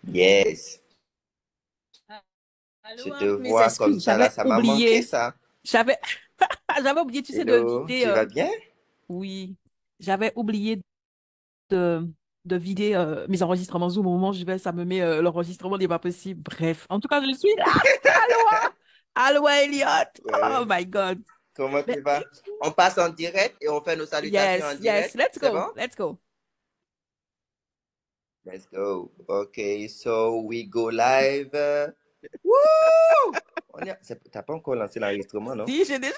Yes, Ah, je allô, te hein, mes vois comme excuses, ça là, j'avais ça m'a manqué oublié. ça. J'avais j'avais oublié, tu sais, de Hello, vider. tu vas bien? Oui, j'avais oublié de, de vider mes enregistrements Zoom. Au moment où je vais, ça me met l'enregistrement n'est pas possible. Bref, en tout cas, je suis là. Allô, allô, Elliot. Oh Ouais. my God. Comment tu Mais, vas? On passe en direct et on fait nos salutations en yes, yes, direct. let's C'est go, bon? let's go. Let's go. Okay, so we go live. Woo! T'as pas encore lancé l'enregistrement, non? Si, j'ai déjà.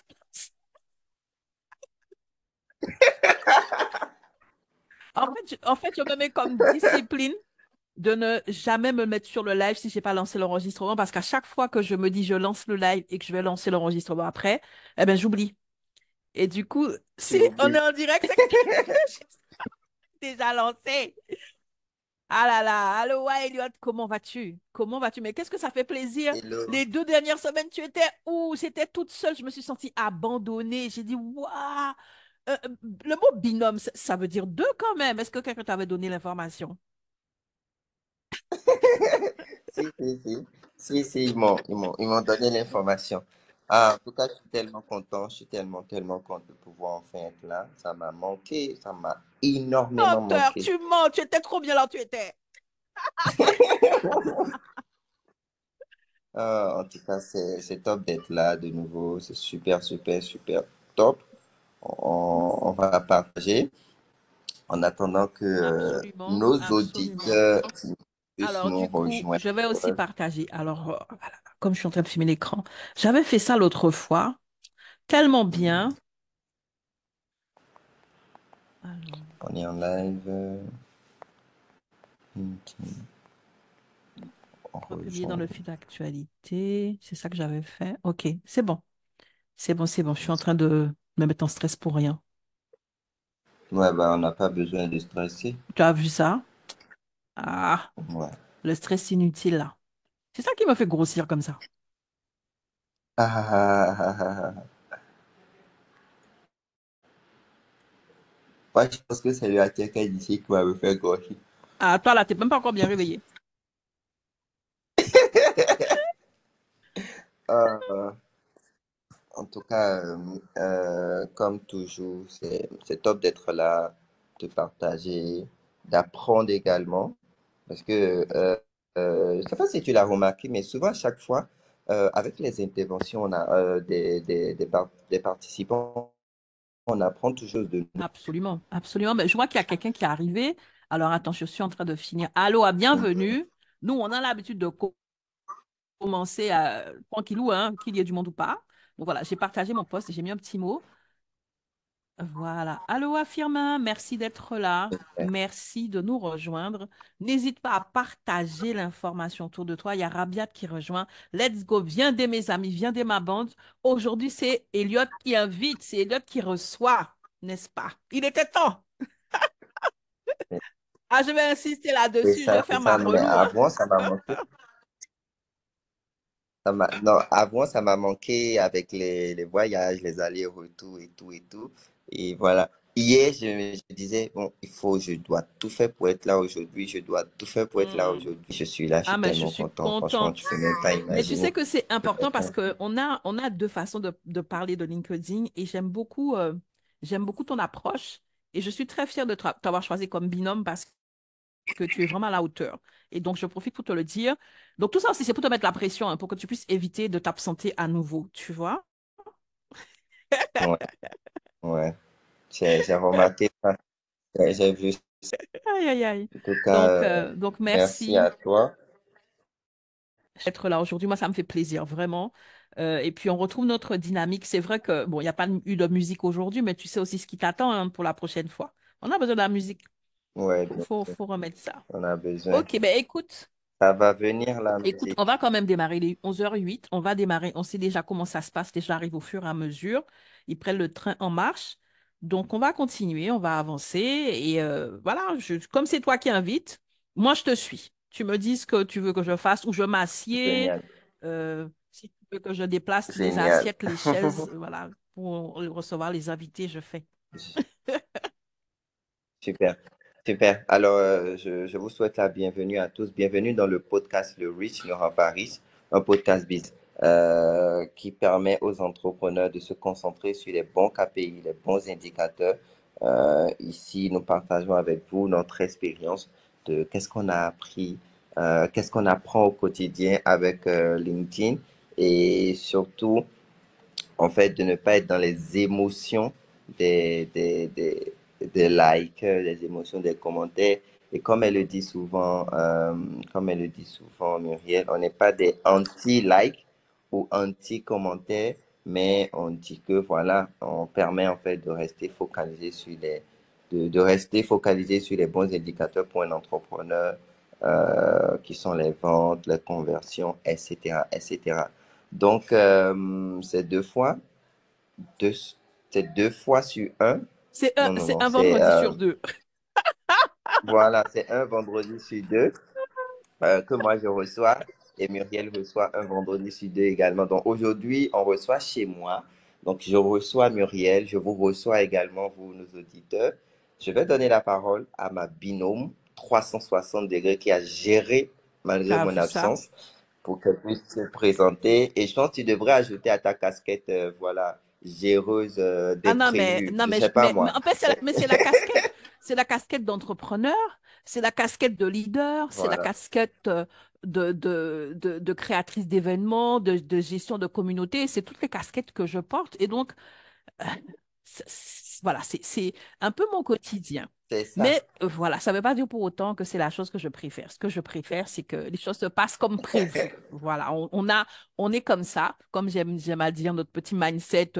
En fait, je me mets comme discipline de ne jamais me mettre sur le live si j'ai pas lancé l'enregistrement parce qu'à chaque fois que je me dis je lance le live et que je vais lancer l'enregistrement après, eh ben j'oublie. Et du coup, Tu si on est oublies. en direct, c'est que j'ai déjà lancé. Ah là là, allô, ouais, Elliot, comment vas-tu? Comment vas-tu? Mais qu'est-ce que ça fait plaisir? Hello. Les 2 dernières semaines, tu étais où? J'étais toute seule, je me suis sentie abandonnée. J'ai dit, waouh! Le mot binôme, ça veut dire deux quand même. Est-ce que quelqu'un t'avait donné l'information? Si, si, si. Si, si, ils m'ont donné l'information. Ah, en tout cas, je suis tellement content, je suis tellement content de pouvoir enfin être là. Ça m'a manqué, ça m'a énormément Menteur, manqué. tu mens, tu étais trop bien là où tu étais. Ah, en tout cas, c'est top d'être là de nouveau. C'est super, super, super top. On va partager en attendant que Absolument, nos absolument. auditeurs puissent Alors, nous du coup, rejoindre. je vais aussi partager. Alors, voilà, comme je suis en train de filmer l'écran, j'avais fait ça l'autre fois, tellement bien. Alors, On est en live. On pas publié dans le rejoint. fil d'actualité. C'est ça que j'avais fait. OK, c'est bon. C'est bon, c'est bon. Je suis en train de me mettre en stress pour rien. Ouais, bah, on n'a pas besoin de stresser. Tu as vu ça? Ah, Ouais. le stress inutile là. C'est ça qui me fait grossir comme ça. Ah, ah, ah, ah, ah, ah. Moi, je pense que c'est le quelqu'un d'ici qui va me faire grossir. Ah, toi là, t'es même pas encore bien réveillé. Euh, En tout cas, comme toujours, c'est top d'être là, de partager, d'apprendre également. Parce que, je ne sais pas si tu l'as remarqué, mais souvent, à chaque fois, avec les interventions on a, des participants, on apprend toujours de nous. Absolument, absolument. Mais je vois qu'il y a quelqu'un qui est arrivé. Alors, attends, je suis en train de finir. Allô, bienvenue. Nous, on a l'habitude de commencer à tranquillou, hein, qu'il y ait du monde ou pas. Donc voilà, j'ai partagé mon post et j'ai mis un petit mot. Voilà. Allô, Firmin, merci d'être là. Merci de nous rejoindre. N'hésite pas à partager l'information autour de toi. Il y a Rabiat qui rejoint. Let's go. Viens des mes amis, viens des ma bande. Aujourd'hui, c'est Elliot qui invite, c'est Elliot qui reçoit, n'est-ce pas? Il était temps. Ah, je vais insister là-dessus. Je vais C'est faire ma ça, mais relou, hein. avant, ça m'a manqué. Non, avant, ça m'a manqué avec les voyages, les allers-retours et tout et tout. Et voilà. Hier, je disais, bon, je dois tout faire pour être là aujourd'hui. Je dois tout faire pour être là Hmm. aujourd'hui. Je suis là, je Ah, suis mais je tellement suis content. Franchement, contente. tu peux même pas Mais tu sais imaginer. que c'est important parce qu'on a deux façons de parler de LinkedIn et j'aime beaucoup ton approche et je suis très fière de t'avoir choisi comme binôme parce que tu es vraiment à la hauteur. Et donc, je profite pour te le dire. Donc, tout ça aussi, c'est pour te mettre la pression, hein, pour que tu puisses éviter de t'absenter à nouveau, tu vois? Ouais, ouais. J'ai remarqué ça. J'ai vu ça. Aïe, aïe, aïe. En tout cas, Donc merci à merci toi. d'être là aujourd'hui. Moi, ça me fait plaisir, vraiment. Et puis, on retrouve notre dynamique. C'est vrai que, bon, il n'y a pas eu de musique aujourd'hui, mais tu sais aussi ce qui t'attend, hein, pour la prochaine fois. On a besoin de la musique. Ouais, Faut, bien faut, sûr. faut remettre ça. On a besoin. OK, ben écoute, Ça va venir, la écoute, musique. on va quand même démarrer les 11h08. On va démarrer. On sait déjà comment ça se passe. Les gens arrivent au fur et à mesure. Ils prennent le train en marche. Donc, on va continuer, on va avancer. Et voilà, comme c'est toi qui invites, moi, je te suis. Tu me dis ce que tu veux que je fasse ou je m'assieds. Génial. Si tu veux que je déplace les Génial. assiettes, les chaises, voilà, pour recevoir les invités, je fais. Super. Super. Alors, je vous souhaite la bienvenue à tous. Bienvenue dans le podcast Le Rich ne rend pas riche, un podcast biz qui permet aux entrepreneurs de se concentrer sur les bons KPI, les bons indicateurs. Ici, nous partageons avec vous notre expérience de qu'est-ce qu'on a appris, qu'est-ce qu'on apprend au quotidien avec LinkedIn et surtout en fait, de ne pas être dans les émotions des, des, des, des likes, les émotions des commentaires. Et comme elle le dit souvent, Muriel, on n'est pas des anti-likes ou anti-commentaires, mais on dit que voilà, on permet en fait de rester focalisé sur de rester focalisé sur les bons indicateurs pour un entrepreneur, qui sont les ventes, les conversions, etc., etc. Donc, deux, c'est 2 fois sur un. Non, non, C'est non, un vendredi sur deux. voilà, c'est un vendredi sur deux que moi je reçois et Muriel reçoit un vendredi sur deux également. Donc aujourd'hui, on reçoit chez moi. Donc je reçois Muriel, je vous reçois également, vous, nos auditeurs. Je vais donner la parole à ma binôme 360 degrés qui a géré malgré T'as mon vu ça? absence pour qu'elle puisse se présenter. Et je pense que tu devrais ajouter à ta casquette, voilà, géreuse Ah d'imprévus. non, Je sais pas mais moi. en fait, c'est la casquette d'entrepreneur, c'est la casquette de leader, c'est la Voilà, casquette de créatrice d'événements, de gestion de communauté. C'est toutes les casquettes que je porte. Et donc, euh, voilà, c'est un peu mon quotidien. c'est ça. Mais voilà, ça ne veut pas dire pour autant que c'est la chose que je préfère. Ce que je préfère, c'est que les choses se passent comme prévu. Voilà, on est comme ça, comme j'aime à dire, notre petit mindset,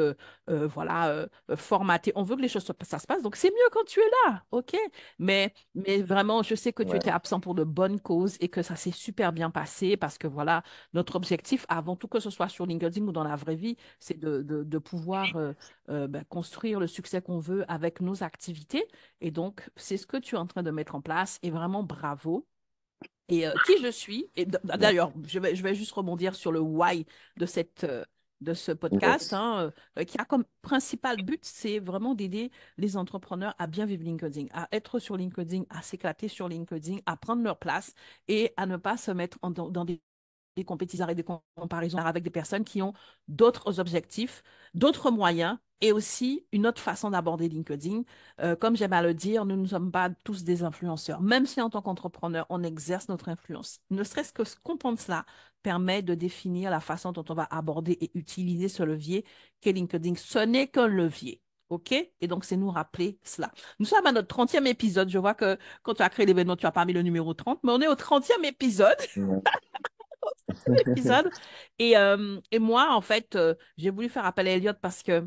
voilà, formaté. On veut que les choses, ça se passe. Donc, c'est mieux quand tu es là, OK? Mais vraiment, je sais que tu étais Ouais, absent pour de bonnes causes et que ça s'est super bien passé parce que voilà, notre objectif, avant tout que ce soit sur LinkedIn ou dans la vraie vie, c'est de pouvoir ben, construire le succès qu'on veut avec nos activités. Et donc, c'est ce que tu es en train de mettre en place et vraiment bravo. Et qui je suis, et merci. d'ailleurs, je vais juste rebondir sur le why de de ce podcast, Yes. hein, qui a comme principal but, c'est vraiment d'aider les entrepreneurs à bien vivre LinkedIn, à être sur LinkedIn, à s'éclater sur LinkedIn, à prendre leur place et à ne pas se mettre dans des compétitions et des comparaisons avec des personnes qui ont d'autres objectifs, d'autres moyens et aussi une autre façon d'aborder LinkedIn. Comme j'aime à le dire, nous ne sommes pas tous des influenceurs. Même si en tant qu'entrepreneur, on exerce notre influence. Ne serait-ce que ce comprendre cela permet de définir la façon dont on va aborder et utiliser ce levier qu'est LinkedIn. Ce n'est qu'un levier. OK? Et donc, c'est nous rappeler cela. Nous sommes à notre 30e épisode. Je vois que quand tu as créé l'événement, tu as pas mis le numéro 30, mais on est au 30e épisode. Ouais. Épisode. Et moi, en fait, j'ai voulu faire appel à Elliot parce que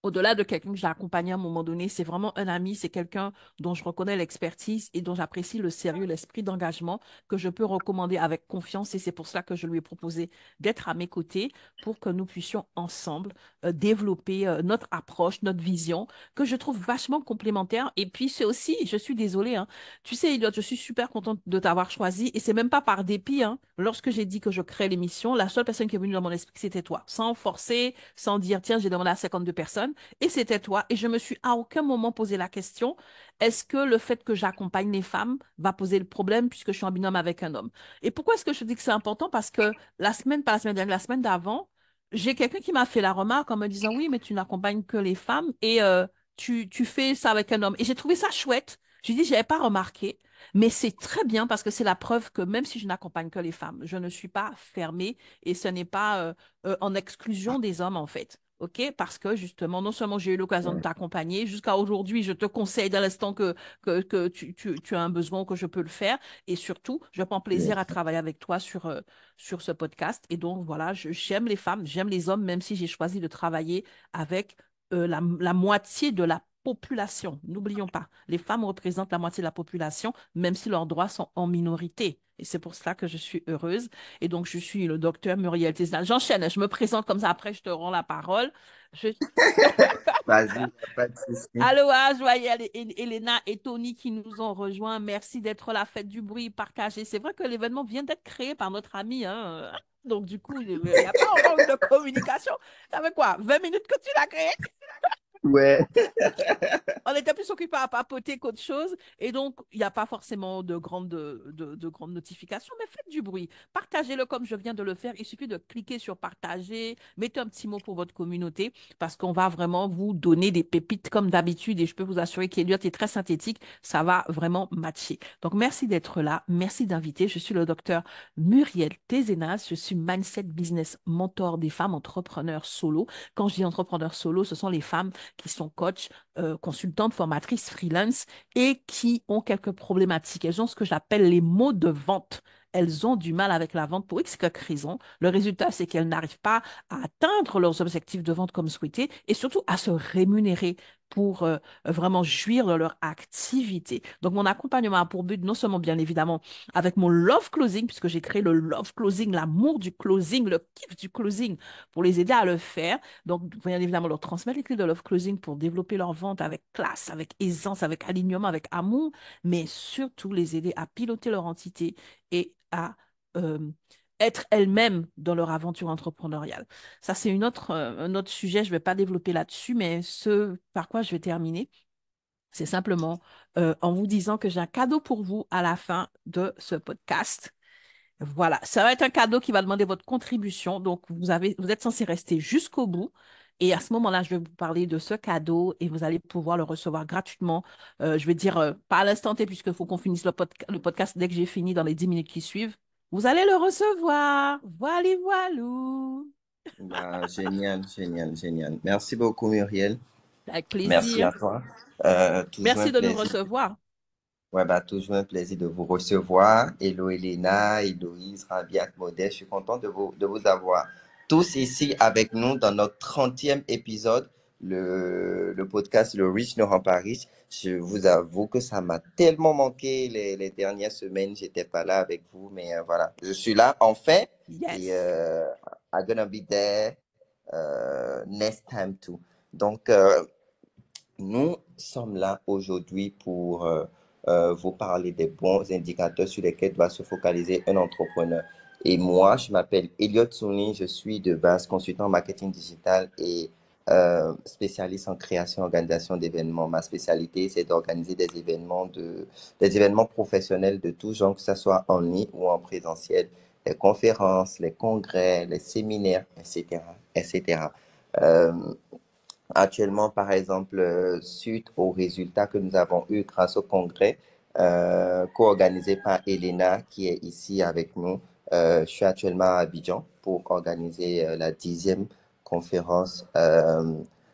au-delà de quelqu'un que j'ai accompagné à un moment donné, c'est vraiment un ami, c'est quelqu'un dont je reconnais l'expertise et dont j'apprécie le sérieux, l'esprit d'engagement que je peux recommander avec confiance. Et c'est pour cela que je lui ai proposé d'être à mes côtés pour que nous puissions ensemble développer notre approche, notre vision, que je trouve vachement complémentaire. Et puis, c'est aussi, je suis désolée, hein, tu sais, Elliot, je suis super contente de t'avoir choisi et c'est même pas par dépit, hein. Lorsque j'ai dit que je crée l'émission, la seule personne qui est venue dans mon esprit, c'était toi, sans forcer, sans dire, tiens, j'ai demandé à 52 personnes. Et c'était toi. Et je me suis à aucun moment posé la question, est-ce que le fait que j'accompagne les femmes va poser le problème puisque je suis en binôme avec un homme? Et pourquoi est-ce que je dis que c'est important? Parce que pas la semaine dernière, la semaine d'avant, j'ai quelqu'un qui m'a fait la remarque en me disant, oui, mais tu n'accompagnes que les femmes et tu fais ça avec un homme. Et j'ai trouvé ça chouette. J'ai dit, je n'avais pas remarqué. Mais c'est très bien parce que c'est la preuve que même si je n'accompagne que les femmes, je ne suis pas fermée et ce n'est pas en exclusion des hommes en fait. OK? Parce que justement, non seulement j'ai eu l'occasion de Ouais. t'accompagner, jusqu'à aujourd'hui, je te conseille dès l'instant que tu as un besoin, que je peux le faire. Et surtout, je prends plaisir à Yes. travailler avec toi sur ce podcast. Et donc, voilà, j'aime les femmes, j'aime les hommes, même si j'ai choisi de travailler avec la moitié de la population. N'oublions pas, les femmes représentent la moitié de la population, même si leurs droits sont en minorité. Et c'est pour cela que je suis heureuse. Et donc, je suis le docteur Muriel Tisnal. J'enchaîne, je me présente comme ça, après, je te rends la parole. Je... Vas-y, y a pas de souci. Aloha, Joyelle, Elena et Tony qui nous ont rejoints. Merci d'être là, faites du bruit, partagez. C'est vrai que l'événement vient d'être créé par notre ami, hein. Donc, du coup, il n'y a pas encore eu de communication. Ça fait quoi? 20 minutes que tu l'as créé? Ouais. On était plus occupé à papoter qu'autre chose. Et donc, il n'y a pas forcément de grandes notifications, mais faites du bruit. Partagez-le comme je viens de le faire. Il suffit de cliquer sur partager. Mettez un petit mot pour votre communauté parce qu'on va vraiment vous donner des pépites comme d'habitude. Et je peux vous assurer qu'Eliott est très synthétique. Ça va vraiment matcher. Donc, merci d'être là. Merci d'inviter. Je suis le docteur Muriel Tézénas. Je suis Mindset Business Mentor des femmes entrepreneurs solo. Quand je dis entrepreneurs solo, ce sont les femmes qui sont coachs consultantes, formatrices, freelance et qui ont quelques problématiques. Elles ont ce que j'appelle les maux de vente. Elles ont du mal avec la vente pour X raisons. Le résultat, c'est qu'elles n'arrivent pas à atteindre leurs objectifs de vente comme souhaité et surtout à se rémunérer pour vraiment jouir de leur activité. Donc, mon accompagnement a pour but non seulement, bien évidemment, avec mon love closing, puisque j'ai créé le love closing, l'amour du closing, le kiff du closing, pour les aider à le faire, donc, bien évidemment, leur transmettre les clés de Love Closing pour développer leur vente avec classe, avec aisance, avec alignement, avec amour, mais surtout les aider à piloter leur entité et à euh, être elles-mêmes dans leur aventure entrepreneuriale. Ça, c'est un autre sujet, je ne vais pas développer là-dessus, mais ce par quoi je vais terminer, c'est simplement en vous disant que j'ai un cadeau pour vous à la fin de ce podcast. Voilà, ça va être un cadeau qui va demander votre contribution. Donc, vous êtes censé rester jusqu'au bout. Et à ce moment-là, je vais vous parler de ce cadeau et vous allez pouvoir le recevoir gratuitement. Je vais dire pas à l'instant T, puisqu'il faut qu'on finisse le podcast dès que j'ai fini dans les 10 minutes qui suivent. Vous allez le recevoir. Voilà, voilou. Bah, génial, génial, génial. Merci beaucoup, Muriel. Avec Merci plaisir. à toi. Toujours un Merci de nous plaisir. recevoir. Ouais, bah, toujours un plaisir de vous recevoir. Hello, Elena, Héloïse, Rabiat, Modeste. Je suis content de vous avoir tous ici avec nous dans notre 30e épisode, le podcast Le Riche ne rend pas riche. Je vous avoue que ça m'a tellement manqué les dernières semaines. J'étais pas là avec vous, mais voilà. Je suis là, enfin. Et Yes. I'm gonna be there next time too. Donc, nous sommes là aujourd'hui pour vous parler des bons indicateurs sur lesquels doit se focaliser un entrepreneur. Et moi, je m'appelle Elliot Souni, je suis de base consultant en marketing digital et spécialiste en création et organisation d'événements. Ma spécialité, c'est d'organiser des événements professionnels de tout genre, que ce soit en ligne ou en présentiel, les conférences, les congrès, les séminaires, etc., etc. Euh, Actuellement, par exemple, suite aux résultats que nous avons eus grâce au congrès co-organisé par Elena, qui est ici avec nous, je suis actuellement à Abidjan pour organiser la 10e conférence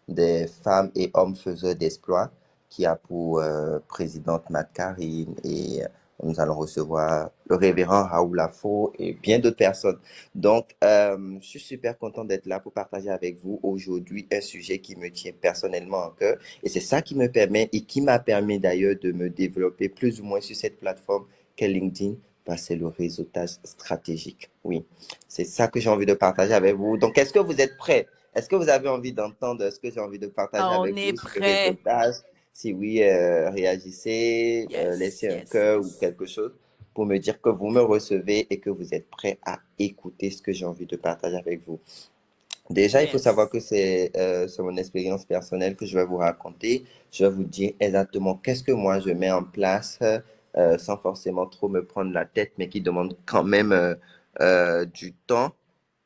des femmes et hommes faiseurs d'exploits, qui a pour présidente Matt Karine et nous allons recevoir le révérend Raoul Lafaux et bien d'autres personnes. Donc, je suis super content d'être là pour partager avec vous aujourd'hui un sujet qui me tient personnellement à cœur. Et c'est ça qui me permet et qui m'a permis d'ailleurs de me développer plus ou moins sur cette plateforme qu'est LinkedIn, parce que c'est le réseautage stratégique. Oui, c'est ça que j'ai envie de partager avec vous. Donc, est-ce que vous êtes prêts? Est-ce que vous avez envie d'entendre ce que j'ai envie de partager On avec est vous sur le prêt. réseautage? Si oui, réagissez, Yes, laissez un yes, cœur ou yes. quelque chose pour me dire que vous me recevez et que vous êtes prêt à écouter ce que j'ai envie de partager avec vous. Déjà, il faut savoir Yes. que c'est mon expérience personnelle que je vais vous raconter. Je vais vous dire exactement qu'est-ce que moi je mets en place sans forcément trop me prendre la tête, mais qui demande quand même du temps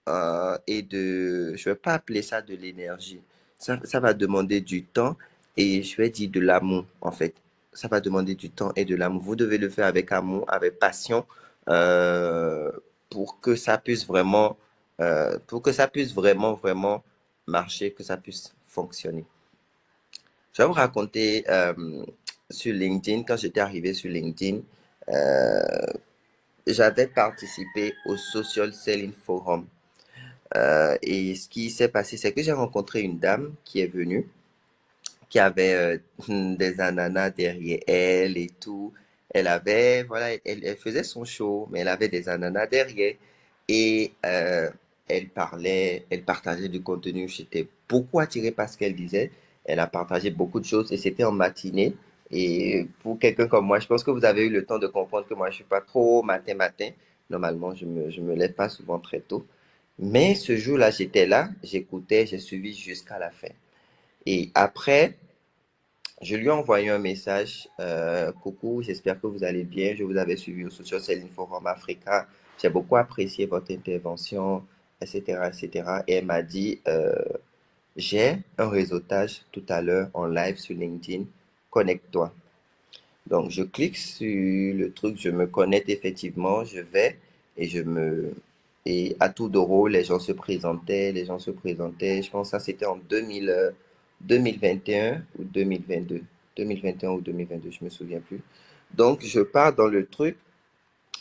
je vais pas appeler ça de l'énergie. Ça va demander du temps et je vais dire de l'amour, en fait. Ça va demander du temps et de l'amour. Vous devez le faire avec amour, avec passion, euh, pour que ça puisse vraiment, vraiment marcher, que ça puisse fonctionner. Je vais vous raconter sur LinkedIn, quand j'étais arrivé sur LinkedIn, euh, j'avais participé au Social Selling Forum. Et ce qui s'est passé, c'est que j'ai rencontré une dame qui est venue, qui avait des ananas derrière elle et tout. Voilà, elle faisait son show, mais elle avait des ananas derrière. Et elle partageait du contenu. J'étais beaucoup attiré par ce qu'elle disait. Elle a partagé beaucoup de choses et c'était en matinée. Et pour quelqu'un comme moi, je pense que vous avez eu le temps de comprendre que moi, je suis pas trop matin. Normalement, je me lève pas souvent très tôt. Mais ce jour-là, j'étais là, j'écoutais, j'ai suivi jusqu'à la fin. Et après, je lui ai envoyé un message. Coucou, j'espère que vous allez bien. Je vous avais suivi au Social Selling Forum Africa. J'ai beaucoup apprécié votre intervention, etc., etc. Et cetera. Et elle m'a dit, j'ai un réseautage tout à l'heure en live sur LinkedIn. Connecte-toi. Donc, je clique sur le truc, je me connecte effectivement, je vais et je me... Et à tour de rôle, les gens se présentaient. Je pense que ça, c'était en 2021 ou 2022. 2021 ou 2022, je me souviens plus. Donc, je pars dans le truc,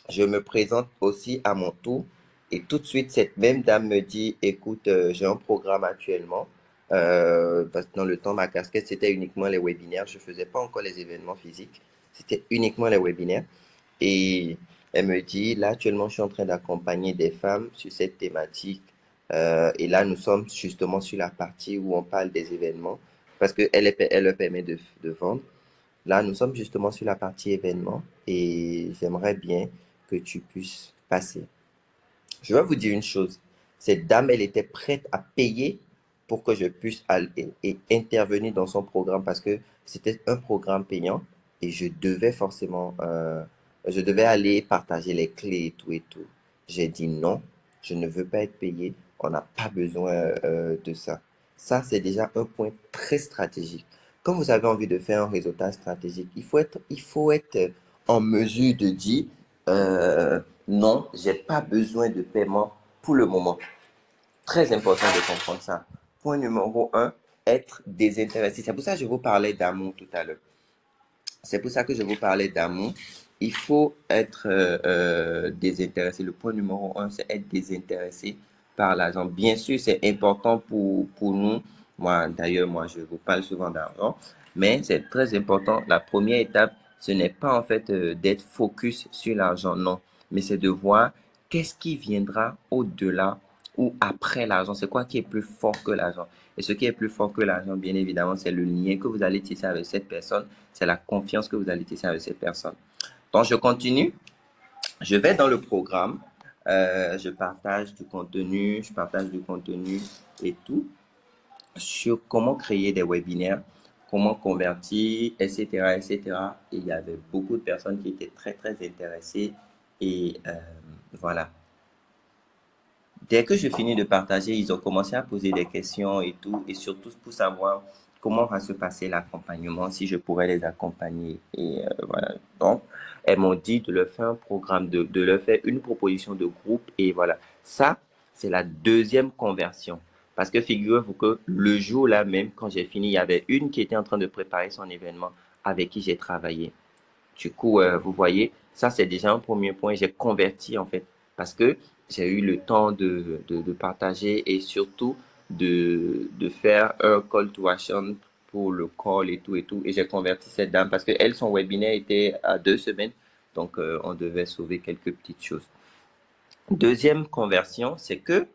je me présente aussi à mon tour et tout de suite, cette même dame me dit, écoute, j'ai un programme actuellement. Parce que dans le temps, ma casquette, c'était uniquement les webinaires. Je faisais pas encore les événements physiques. C'était uniquement les webinaires. Et elle me dit, là, actuellement, je suis en train d'accompagner des femmes sur cette thématique. Et là, nous sommes justement sur la partie où on parle des événements, parce elle leur permet de vendre. Là, nous sommes justement sur la partie événements et j'aimerais bien que tu puisses passer. Je vais vous dire une chose. Cette dame, elle était prête à payer pour que je puisse aller et intervenir dans son programme parce que c'était un programme payant et je devais aller partager les clés et tout et tout. J'ai dit non, je ne veux pas être payé. On n'a pas besoin de ça. Ça, c'est déjà un point très stratégique. Quand vous avez envie de faire un réseautage stratégique, il faut être en mesure de dire euh, non, j'ai pas besoin de paiement pour le moment. Très important de comprendre ça. Point numéro un, être désintéressé. C'est pour ça que je vous parlais d'amour tout à l'heure. C'est pour ça que je vous parlais d'amour. Il faut être désintéressé. Le point numéro un, c'est être désintéressé par l'argent. Bien sûr, c'est important pour nous. Moi, d'ailleurs, moi, je vous parle souvent d'argent, mais c'est très important. La première étape, ce n'est pas en fait d'être focus sur l'argent, non, mais c'est de voir qu'est-ce qui viendra au-delà ou après l'argent. C'est quoi qui est plus fort que l'argent? Et ce qui est plus fort que l'argent, bien évidemment, c'est le lien que vous allez tisser avec cette personne, c'est la confiance que vous allez tisser avec cette personne. Donc, je continue. Je vais dans le programme. Je partage du contenu et tout sur comment créer des webinaires, comment convertir, etc., etc. Et cetera. Et il y avait beaucoup de personnes qui étaient très, très intéressées. Et voilà. Dès que je finis de partager, ils ont commencé à poser des questions et tout, et surtout pour savoir comment va se passer l'accompagnement, si je pourrais les accompagner. Et voilà. Donc, elles m'ont dit de leur faire un programme, de leur faire une proposition de groupe. Et voilà. Ça, c'est la deuxième conversion. Parce que figurez-vous que le jour là même, quand j'ai fini, il y avait une qui était en train de préparer son événement avec qui j'ai travaillé. Du coup, vous voyez, ça c'est déjà un premier point. J'ai converti en fait parce que j'ai eu le temps de partager et surtout de faire un call to action pour le call et tout et tout. Et j'ai converti cette dame parce que elle, son webinaire était à 2 semaines. Donc, on devait sauver quelques petites choses. Deuxième conversion, c'est que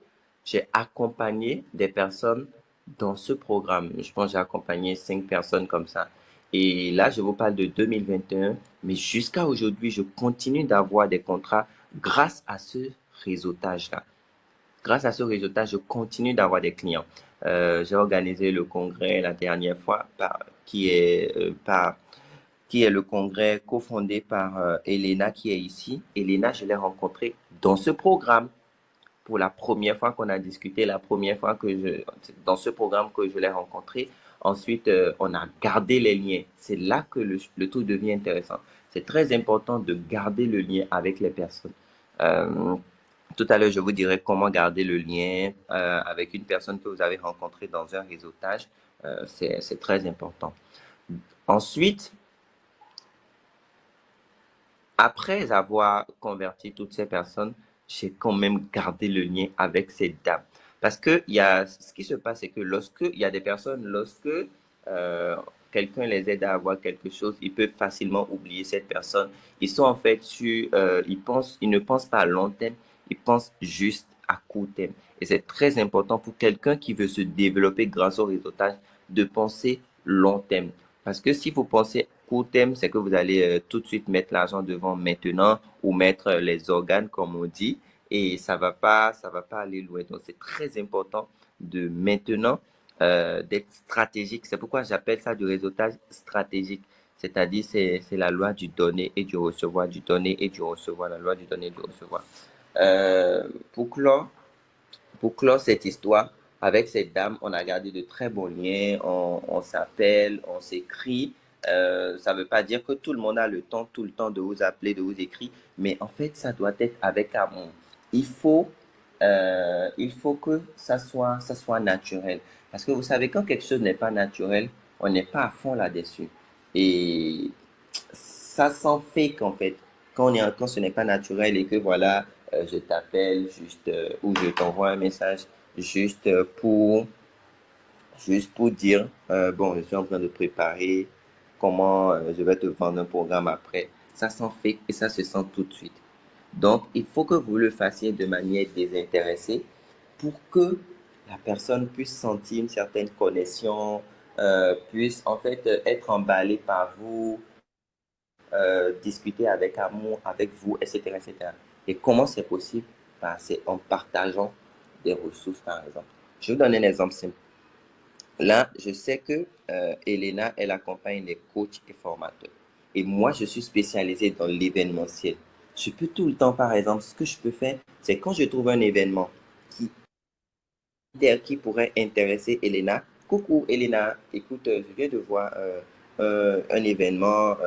j'ai accompagné des personnes dans ce programme. Je pense que j'ai accompagné 5 personnes comme ça. Et là, je vous parle de 2021, mais jusqu'à aujourd'hui, je continue d'avoir des contrats grâce à ce réseautage-là. Grâce à ce réseautage, je continue d'avoir des clients. J'ai organisé le congrès la dernière fois qui est le congrès cofondé par Elena qui est ici. Elena, je l'ai rencontrée dans ce programme pour la première fois qu'on a discuté, la première fois dans ce programme que je l'ai rencontré. Ensuite, on a gardé les liens. C'est là que le tout devient intéressant. C'est très important de garder le lien avec les personnes. Euh, Tout à l'heure, je vous dirai comment garder le lien avec une personne que vous avez rencontrée dans un réseautage. C'est très important. Ensuite, après avoir converti toutes ces personnes, j'ai quand même gardé le lien avec ces dames. Parce que ce qui se passe, c'est que il y a des personnes, lorsque quelqu'un les aide à avoir quelque chose, ils peuvent facilement oublier cette personne. Ils sont en fait ils ne pensent pas à long terme, ils pensent juste à court terme. Et c'est très important pour quelqu'un qui veut se développer grâce au réseautage de penser long terme. Parce que si vous pensez court terme, c'est que vous allez tout de suite mettre l'argent devant maintenant ou mettre les organes, comme on dit, et ça va pas aller loin. Donc, c'est très important de maintenant d'être stratégique. C'est pourquoi j'appelle ça du réseautage stratégique. C'est-à-dire, c'est la loi du donner et du recevoir, du donner et du recevoir, la loi du donner et du recevoir. Euh, pour clore, pour clore cette histoire, avec cette dame, on a gardé de très bons liens, on s'appelle, on s'écrit. Ça ne veut pas dire que tout le monde a le temps, tout le temps de vous appeler, de vous écrire, mais en fait, ça doit être avec amour. Il faut, il faut que ça soit naturel. Parce que vous savez, quand quelque chose n'est pas naturel, on n'est pas à fond là-dessus. Et ça sent fake en fait. Quand ce n'est pas naturel et que voilà, je t'appelle juste ou je t'envoie un message juste juste pour dire bon, je suis en train de préparer comment je vais te vendre un programme après. Ça sent fake et ça se sent tout de suite. Donc, il faut que vous le fassiez de manière désintéressée pour que la personne puisse sentir une certaine connexion, puisse en fait être emballée par vous, discuter avec amour avec vous, etc., etc. Et comment c'est possible? Ben, c'est en partageant des ressources, par exemple. Je vais vous donner un exemple simple. Là, je sais que Elena, elle accompagne les coachs et formateurs. Et moi, je suis spécialisé dans l'événementiel. Je peux tout le temps, par exemple, ce que je peux faire, c'est quand je trouve un événement qui, qui pourrait intéresser Elena. Coucou Elena, écoute, je viens de voir un événement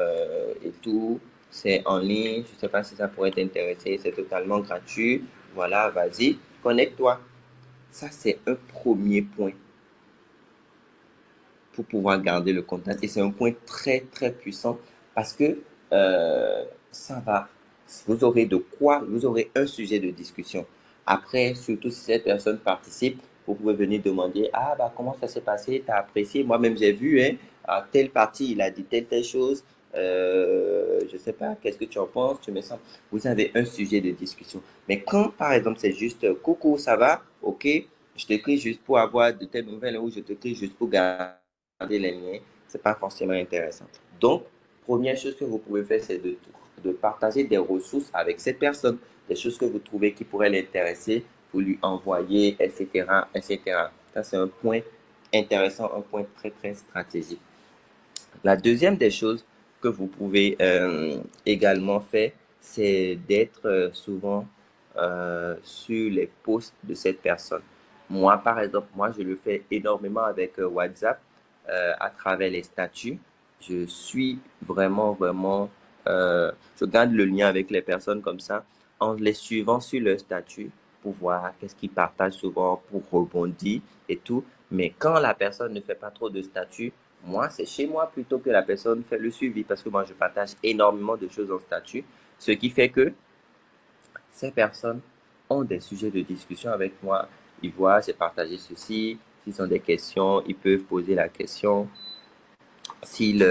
et tout. C'est en ligne, je ne sais pas si ça pourrait t'intéresser, c'est totalement gratuit. Voilà, vas-y, connecte-toi. Ça, c'est un premier point pour pouvoir garder le contact. Et c'est un point très, très puissant parce que ça va, vous aurez de quoi, vous aurez un sujet de discussion. Après, surtout si cette personne participe, vous pouvez venir demander, ah, bah, comment ça s'est passé, t'as apprécié. Moi-même, j'ai vu, hein, à telle partie, il a dit telle chose. Je sais pas, qu'est-ce que tu en penses, tu me sens. Vous avez un sujet de discussion. Mais quand, par exemple, c'est juste, coucou, ça va, ok, je t'écris juste pour avoir de telles nouvelles ou je t'écris juste pour garder les liens, c'est pas forcément intéressant. Donc, première chose que vous pouvez faire, c'est de partager des ressources avec cette personne, des choses que vous trouvez qui pourraient l'intéresser, vous lui envoyez, etc., etc. Ça, c'est un point intéressant, un point très, très stratégique. La deuxième des choses que vous pouvez également faire, c'est d'être souvent sur les posts de cette personne. Moi, par exemple, moi, je le fais énormément avec WhatsApp à travers les statuts. Je suis vraiment, vraiment, je garde le lien avec les personnes comme ça en les suivant sur leur statut pour voir qu'est-ce qu'ils partagent souvent, pour rebondir et tout. Mais quand la personne ne fait pas trop de statut, moi, c'est chez moi plutôt que la personne fait le suivi parce que moi, je partage énormément de choses en statut, ce qui fait que ces personnes ont des sujets de discussion avec moi. Ils voient, j'ai partagé ceci. S'ils ont des questions, ils peuvent poser la question. S'ils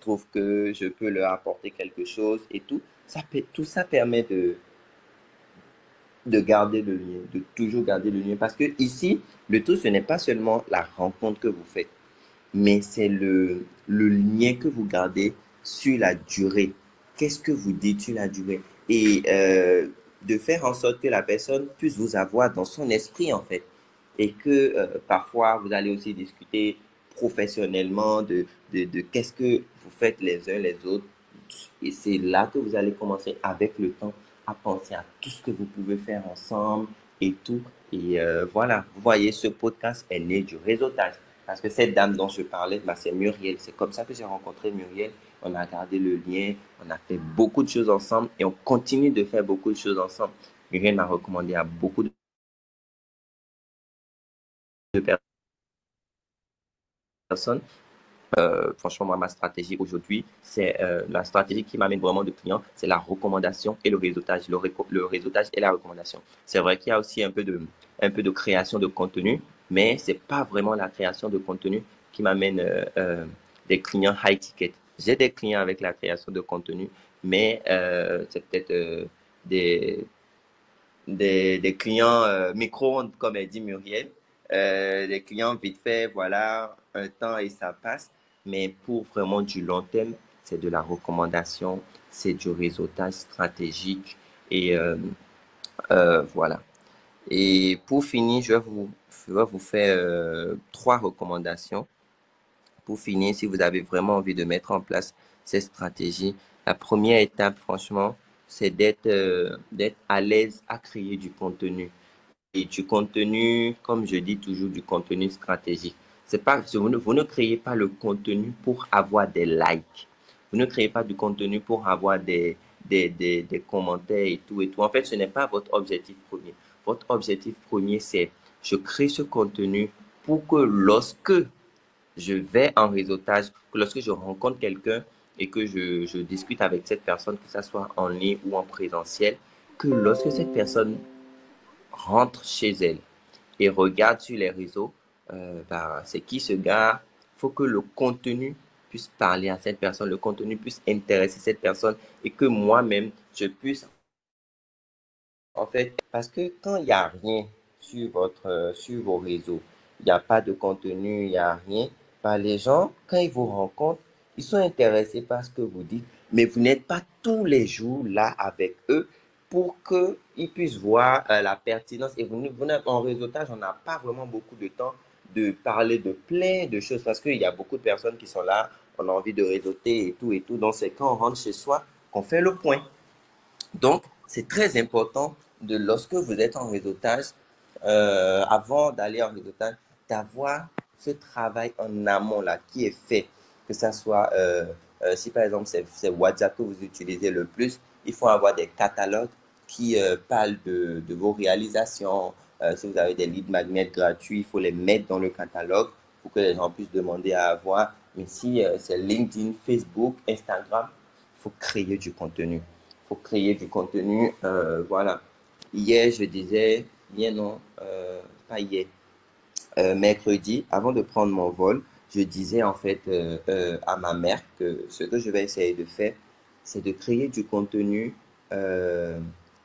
trouvent que je peux leur apporter quelque chose et tout, tout ça permet de garder le lien, de toujours garder le lien. Parce que ici, le tout, ce n'est pas seulement la rencontre que vous faites, mais c'est le lien que vous gardez sur la durée. Qu'est-ce que vous dites sur la durée? Et de faire en sorte que la personne puisse vous avoir dans son esprit, en fait. Et que parfois, vous allez aussi discuter professionnellement de qu'est-ce que vous faites les uns les autres. Et c'est là que vous allez commencer avec le temps à penser à tout ce que vous pouvez faire ensemble et tout. Et voilà, vous voyez, ce podcast est né du réseautage. Parce que cette dame dont je parlais, bah, c'est Muriel. C'est comme ça que j'ai rencontré Muriel. On a gardé le lien, on a fait beaucoup de choses ensemble et on continue de faire beaucoup de choses ensemble. Muriel m'a recommandé à beaucoup de personnes. Franchement, moi, ma stratégie aujourd'hui, c'est la stratégie qui m'amène vraiment de clients, c'est la recommandation et le réseautage. Le réseautage et la recommandation. C'est vrai qu'il y a aussi un peu de création de contenu, mais c'est pas vraiment la création de contenu qui m'amène des clients high ticket. J'ai des clients avec la création de contenu, mais c'est peut-être des, des clients micro-ondes, comme elle dit Muriel. Des clients vite fait, voilà, un temps et ça passe. Mais pour vraiment du long terme, c'est de la recommandation, c'est du réseautage stratégique et voilà. Et pour finir, je vais vous faire trois recommandations. Pour finir, si vous avez vraiment envie de mettre en place cette stratégie, la première étape, franchement, c'est d'être à l'aise à créer du contenu. Et du contenu, comme je dis toujours, du contenu stratégique. C'est pas, vous ne créez pas le contenu pour avoir des likes. Vous ne créez pas du contenu pour avoir des commentaires et tout et tout. En fait, ce n'est pas votre objectif premier. Votre objectif premier, c'est je crée ce contenu pour que lorsque je vais en réseautage, que lorsque je rencontre quelqu'un et que je discute avec cette personne, que ce soit en ligne ou en présentiel, que lorsque cette personne rentre chez elle et regarde sur les réseaux, bah, c'est qui ce gars? Il faut que le contenu puisse parler à cette personne, le contenu puisse intéresser cette personne et que moi-même, je puisse, en fait, parce que quand il n'y a rien sur vos réseaux, il n'y a pas de contenu, il n'y a rien, bah, les gens, quand ils vous rencontrent, ils sont intéressés par ce que vous dites, mais vous n'êtes pas tous les jours là avec eux pour qu'ils puissent voir la pertinence. Et en réseautage, on n'a pas vraiment beaucoup de temps de parler de plein de choses parce qu'il y a beaucoup de personnes qui sont là, on a envie de réseauter et tout et tout. Donc, c'est quand on rentre chez soi qu'on fait le point. Donc, c'est très important de, lorsque vous êtes en réseautage, avant d'aller en réseautage, d'avoir ce travail en amont là qui est fait. Que ça soit, si par exemple c'est WhatsApp que vous utilisez le plus, il faut avoir des catalogues qui parlent de vos réalisations. Si vous avez des leads magnets gratuits, il faut les mettre dans le catalogue pour que les gens puissent demander à avoir. Mais si c'est LinkedIn, Facebook, Instagram, il faut créer du contenu. Faut créer du contenu. Voilà. Hier, je disais, hier non, pas hier, mercredi, avant de prendre mon vol, je disais en fait à ma mère que ce que je vais essayer de faire, c'est de créer du contenu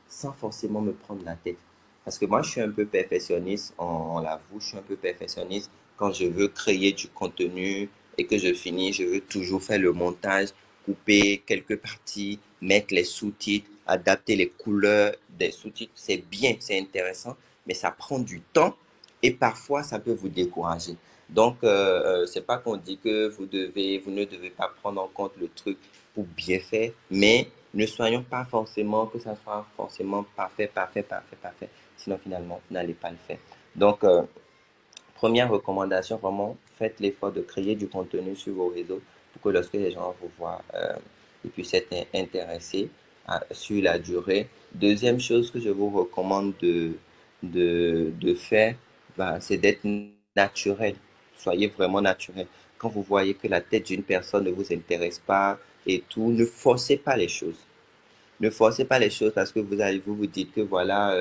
sans forcément me prendre la tête. Parce que moi, je suis un peu perfectionniste, on l'avoue, je suis un peu perfectionniste. Quand je veux créer du contenu et que je finis, je veux toujours faire le montage, couper quelques parties, mettre les sous-titres, adapter les couleurs des sous-titres. C'est bien, c'est intéressant, mais ça prend du temps et parfois ça peut vous décourager. Donc, c'est pas qu'on dit que vous ne devez pas prendre en compte le truc pour bien faire, mais ne soyons pas forcément que ça soit forcément parfait, parfait, parfait, parfait. Sinon, finalement, vous n'allez pas le faire. Donc, première recommandation, vraiment, faites l'effort de créer du contenu sur vos réseaux pour que lorsque les gens vous voient, ils puissent être intéressés sur la durée. Deuxième chose que je vous recommande de faire, bah, c'est d'être naturel. Soyez vraiment naturel. Quand vous voyez que la tête d'une personne ne vous intéresse pas et tout, ne forcez pas les choses. Ne forcez pas les choses parce que vous dites que voilà,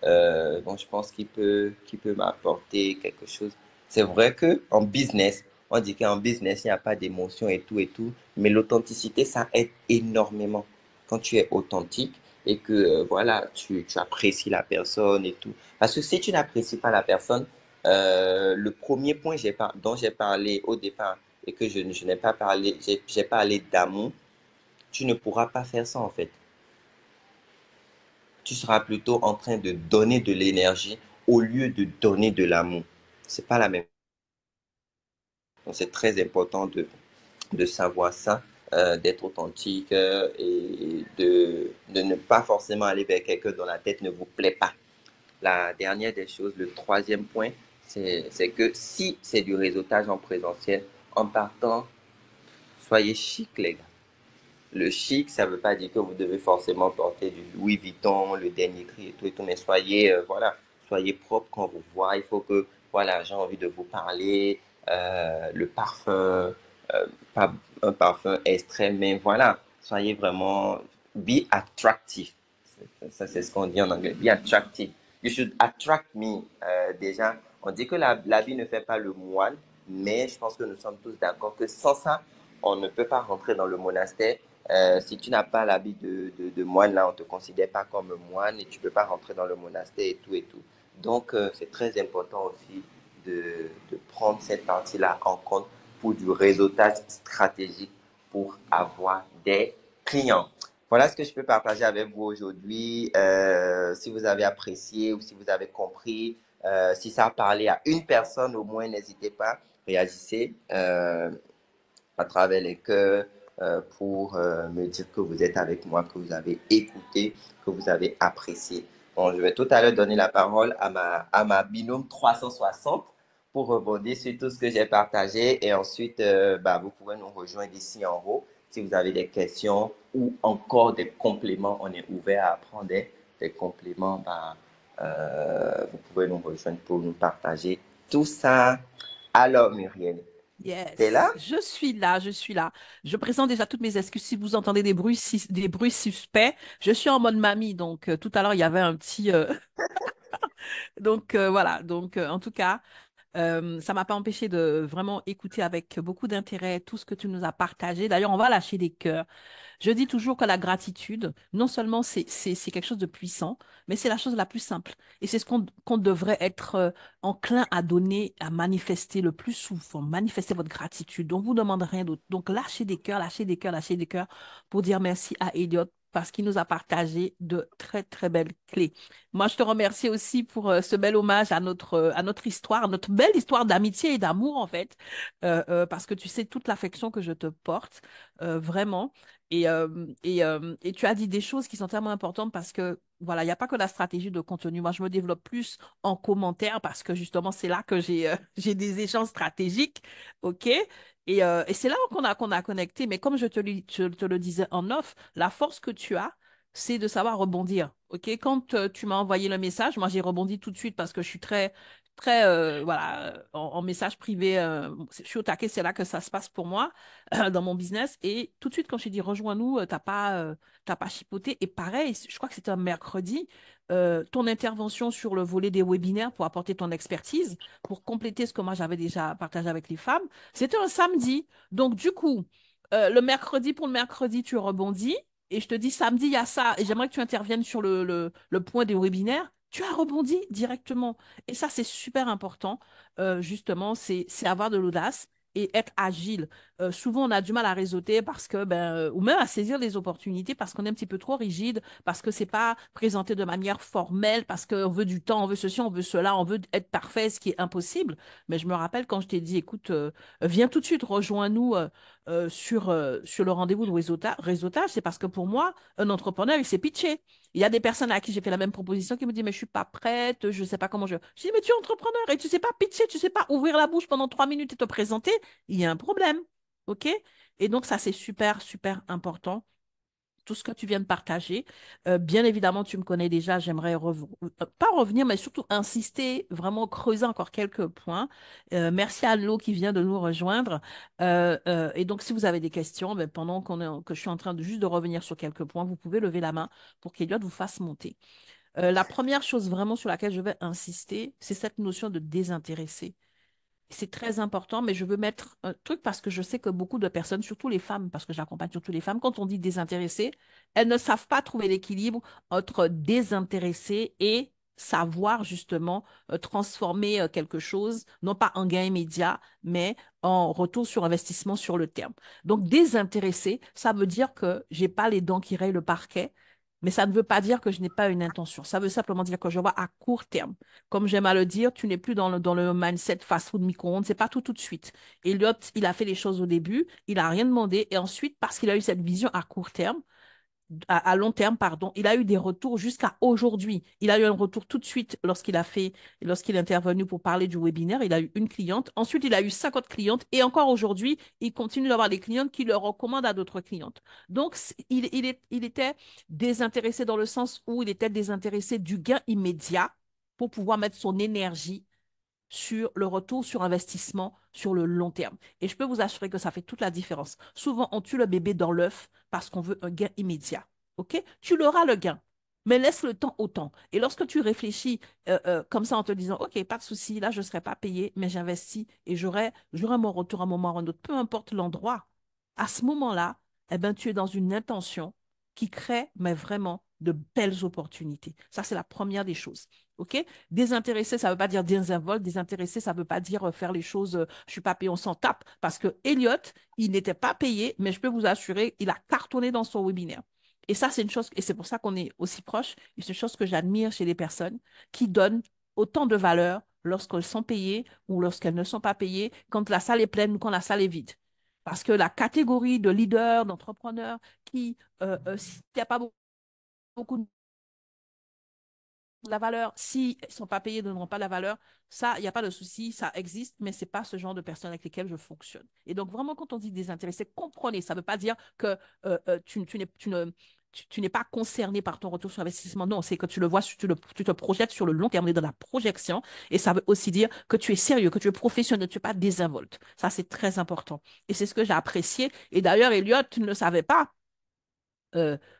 bon, je pense qu'il peut m'apporter quelque chose. C'est vrai que en business, on dit qu'en business, il n'y a pas d'émotion et tout, mais l'authenticité, ça aide énormément. Quand tu es authentique et que voilà, tu apprécies la personne et tout. Parce que si tu n'apprécies pas la personne, le premier point dont j'ai parlé au départ et que je n'ai pas parlé, j'ai parlé d'amour, tu ne pourras pas faire ça en fait. Tu seras plutôt en train de donner de l'énergie au lieu de donner de l'amour. C'est pas la même. Donc c'est très important de savoir ça, d'être authentique et de ne pas forcément aller vers quelqu'un dont la tête ne vous plaît pas. La dernière des choses, le troisième point, c'est que si c'est du réseautage en présentiel, en partant, soyez chic les gars. Le chic, ça ne veut pas dire que vous devez forcément porter du Louis Vuitton, le dernier cri et tout, mais soyez, voilà, soyez propre quand vous voyez. Il faut que, voilà, j'ai envie de vous parler, le parfum, pas un parfum extrême, mais voilà, soyez vraiment, be attractive. Ça, c'est ce qu'on dit en anglais, be attractive. You should attract me. Déjà, on dit que l'habit ne fait pas le moine, mais je pense que nous sommes tous d'accord que sans ça, on ne peut pas rentrer dans le monastère. Si tu n'as pas l'habit de moine, là, on ne te considère pas comme un moine et tu ne peux pas rentrer dans le monastère et tout et tout. Donc, c'est très important aussi de prendre cette partie-là en compte pour du réseautage stratégique pour avoir des clients. Voilà ce que je peux partager avec vous aujourd'hui. Si vous avez apprécié ou si vous avez compris, si ça a parlé à une personne, au moins, n'hésitez pas, réagissez à travers les cœurs pour me dire que vous êtes avec moi, que vous avez écouté, que vous avez apprécié. Bon, je vais tout à l'heure donner la parole à ma binôme 360 pour rebondir sur tout ce que j'ai partagé et ensuite, bah, vous pouvez nous rejoindre ici en haut si vous avez des questions ou encore des compléments. On est ouvert à apprendre des compléments. Bah, vous pouvez nous rejoindre pour nous partager tout ça. Alors, Muriel, t'es Yes, là? je suis là, je suis là. Je présente déjà toutes mes excuses si vous entendez des bruits suspects. Je suis en mode mamie, donc tout à l'heure il y avait un petit, donc voilà. Donc en tout cas, ça m'a pas empêché de vraiment écouter avec beaucoup d'intérêt tout ce que tu nous as partagé. D'ailleurs, on va lâcher des cœurs. Je dis toujours que la gratitude, non seulement c'est quelque chose de puissant, mais c'est la chose la plus simple. Et c'est ce qu'on devrait être enclin à donner, à manifester le plus souvent. Manifester votre gratitude. On vous demande rien d'autre. Donc, lâchez des cœurs, lâchez des cœurs, lâchez des cœurs pour dire merci à Elliot parce qu'il nous a partagé de très, très belles clés. Moi, je te remercie aussi pour ce bel hommage à notre histoire, notre belle histoire d'amitié et d'amour, en fait, parce que tu sais toute l'affection que je te porte, vraiment. Et tu as dit des choses qui sont tellement importantes parce que, voilà, il n'y a pas que la stratégie de contenu. Moi, je me développe plus en commentaire parce que justement, c'est là que j'ai j'ai des échanges stratégiques. OK? Et c'est là qu'on a connecté. Mais comme je te le disais en off, la force que tu as, c'est de savoir rebondir. OK? Quand tu m'as envoyé le message, moi, j'ai rebondi tout de suite parce que je suis très, voilà, en message privé. Je suis au taquet, c'est là que ça se passe pour moi dans mon business. Et tout de suite, quand je t'ai dit rejoins-nous, t'as pas chipoté. Et pareil, je crois que c'était un mercredi, ton intervention sur le volet des webinaires pour apporter ton expertise, pour compléter ce que moi j'avais déjà partagé avec les femmes, c'était un samedi. Donc, du coup, le mercredi pour le mercredi, tu rebondis. Et je te dis, samedi, il y a ça. Et j'aimerais que tu interviennes sur le point des webinaires. Tu as rebondi directement. Et ça, c'est super important. Justement, c'est avoir de l'audace et être agile. Souvent, on a du mal à réseauter parce que, ou même à saisir les opportunités parce qu'on est un petit peu trop rigide, parce que c'est pas présenté de manière formelle, parce qu'on veut du temps, on veut ceci, on veut cela, on veut être parfait, ce qui est impossible. Mais je me rappelle quand je t'ai dit, écoute, viens tout de suite, rejoins-nous sur le rendez-vous de réseautage, c'est parce que pour moi, un entrepreneur, il s'est pitché. Il y a des personnes à qui j'ai fait la même proposition qui me disent, mais je suis pas prête, je sais pas comment je. Je dis, mais tu es entrepreneur et tu sais pas pitcher, tu sais pas ouvrir la bouche pendant 3 minutes et te présenter, il y a un problème. OK? Et donc, ça, c'est super, super important. Tout ce que tu viens de partager. Bien évidemment, tu me connais déjà, j'aimerais pas revenir, mais surtout insister, vraiment creuser encore quelques points. Merci à Lo qui vient de nous rejoindre. Et donc, si vous avez des questions, ben, pendant que je suis en train de juste de revenir sur quelques points, vous pouvez lever la main pour qu'Eliott vous fasse monter. La première chose vraiment sur laquelle je vais insister, c'est cette notion de désintéressé. C'est très important, mais je veux mettre un truc parce que je sais que beaucoup de personnes, surtout les femmes, parce que j'accompagne surtout les femmes, quand on dit désintéressé, elles ne savent pas trouver l'équilibre entre désintéressé et savoir justement transformer quelque chose, non pas en gain immédiat, mais en retour sur investissement sur le terme. Donc, désintéressé, ça veut dire que j'ai pas les dents qui rayent le parquet, mais ça ne veut pas dire que je n'ai pas une intention. Ça veut simplement dire que je vois à court terme. Comme j'aime à le dire, tu n'es plus dans le mindset fast-food micro-ondes, c'est pas tout de suite. Elliot, il a fait les choses au début, il n'a rien demandé, et ensuite, parce qu'il a eu cette vision à court terme, à long terme, pardon, il a eu des retours jusqu'à aujourd'hui. Il a eu un retour tout de suite lorsqu'il est intervenu pour parler du webinaire. Il a eu une cliente. Ensuite, il a eu 50 clientes. Et encore aujourd'hui, il continue d'avoir des clientes qui le recommandent à d'autres clientes. Donc, il était désintéressé dans le sens où il était désintéressé du gain immédiat pour pouvoir mettre son énergie sur le retour sur investissement sur le long terme. Et je peux vous assurer que ça fait toute la différence. Souvent, on tue le bébé dans l'œuf parce qu'on veut un gain immédiat. OK? Tu l'auras le gain, mais laisse le temps au temps. Et lorsque tu réfléchis comme ça en te disant, OK, pas de souci, là, je ne serai pas payé, mais j'investis et j'aurai mon retour à un moment ou à un autre, peu importe l'endroit, à ce moment-là, eh ben, tu es dans une intention qui crée, mais vraiment, de belles opportunités. Ça, c'est la première des choses. OK? Désintéressé, ça ne veut pas dire désinvolte. Désintéressé, ça ne veut pas dire faire les choses, je ne suis pas payé, on s'en tape. Parce que Elliot, il n'était pas payé, mais je peux vous assurer, il a cartonné dans son webinaire. Et ça, c'est une chose, et c'est pour ça qu'on est aussi proches. Et c'est une chose que j'admire chez les personnes qui donnent autant de valeur lorsqu'elles sont payées ou lorsqu'elles ne sont pas payées, quand la salle est pleine ou quand la salle est vide. Parce que la catégorie de leaders, d'entrepreneurs qui, s'il n'y a pas beaucoup de la valeur, s'ils ne sont pas payés, ne donneront pas la valeur, ça, il n'y a pas de souci, ça existe, mais ce n'est pas ce genre de personnes avec lesquelles je fonctionne. Et donc, vraiment, quand on dit désintéressé, comprenez, ça ne veut pas dire que tu n'es pas concerné par ton retour sur investissement. Non, c'est que tu le vois, tu te projettes sur le long terme, on est dans la projection, et ça veut aussi dire que tu es sérieux, que tu es professionnel, tu n'es pas désinvolte. Ça, c'est très important. Et c'est ce que j'ai apprécié. Et d'ailleurs, Elliot, tu ne le savais pas,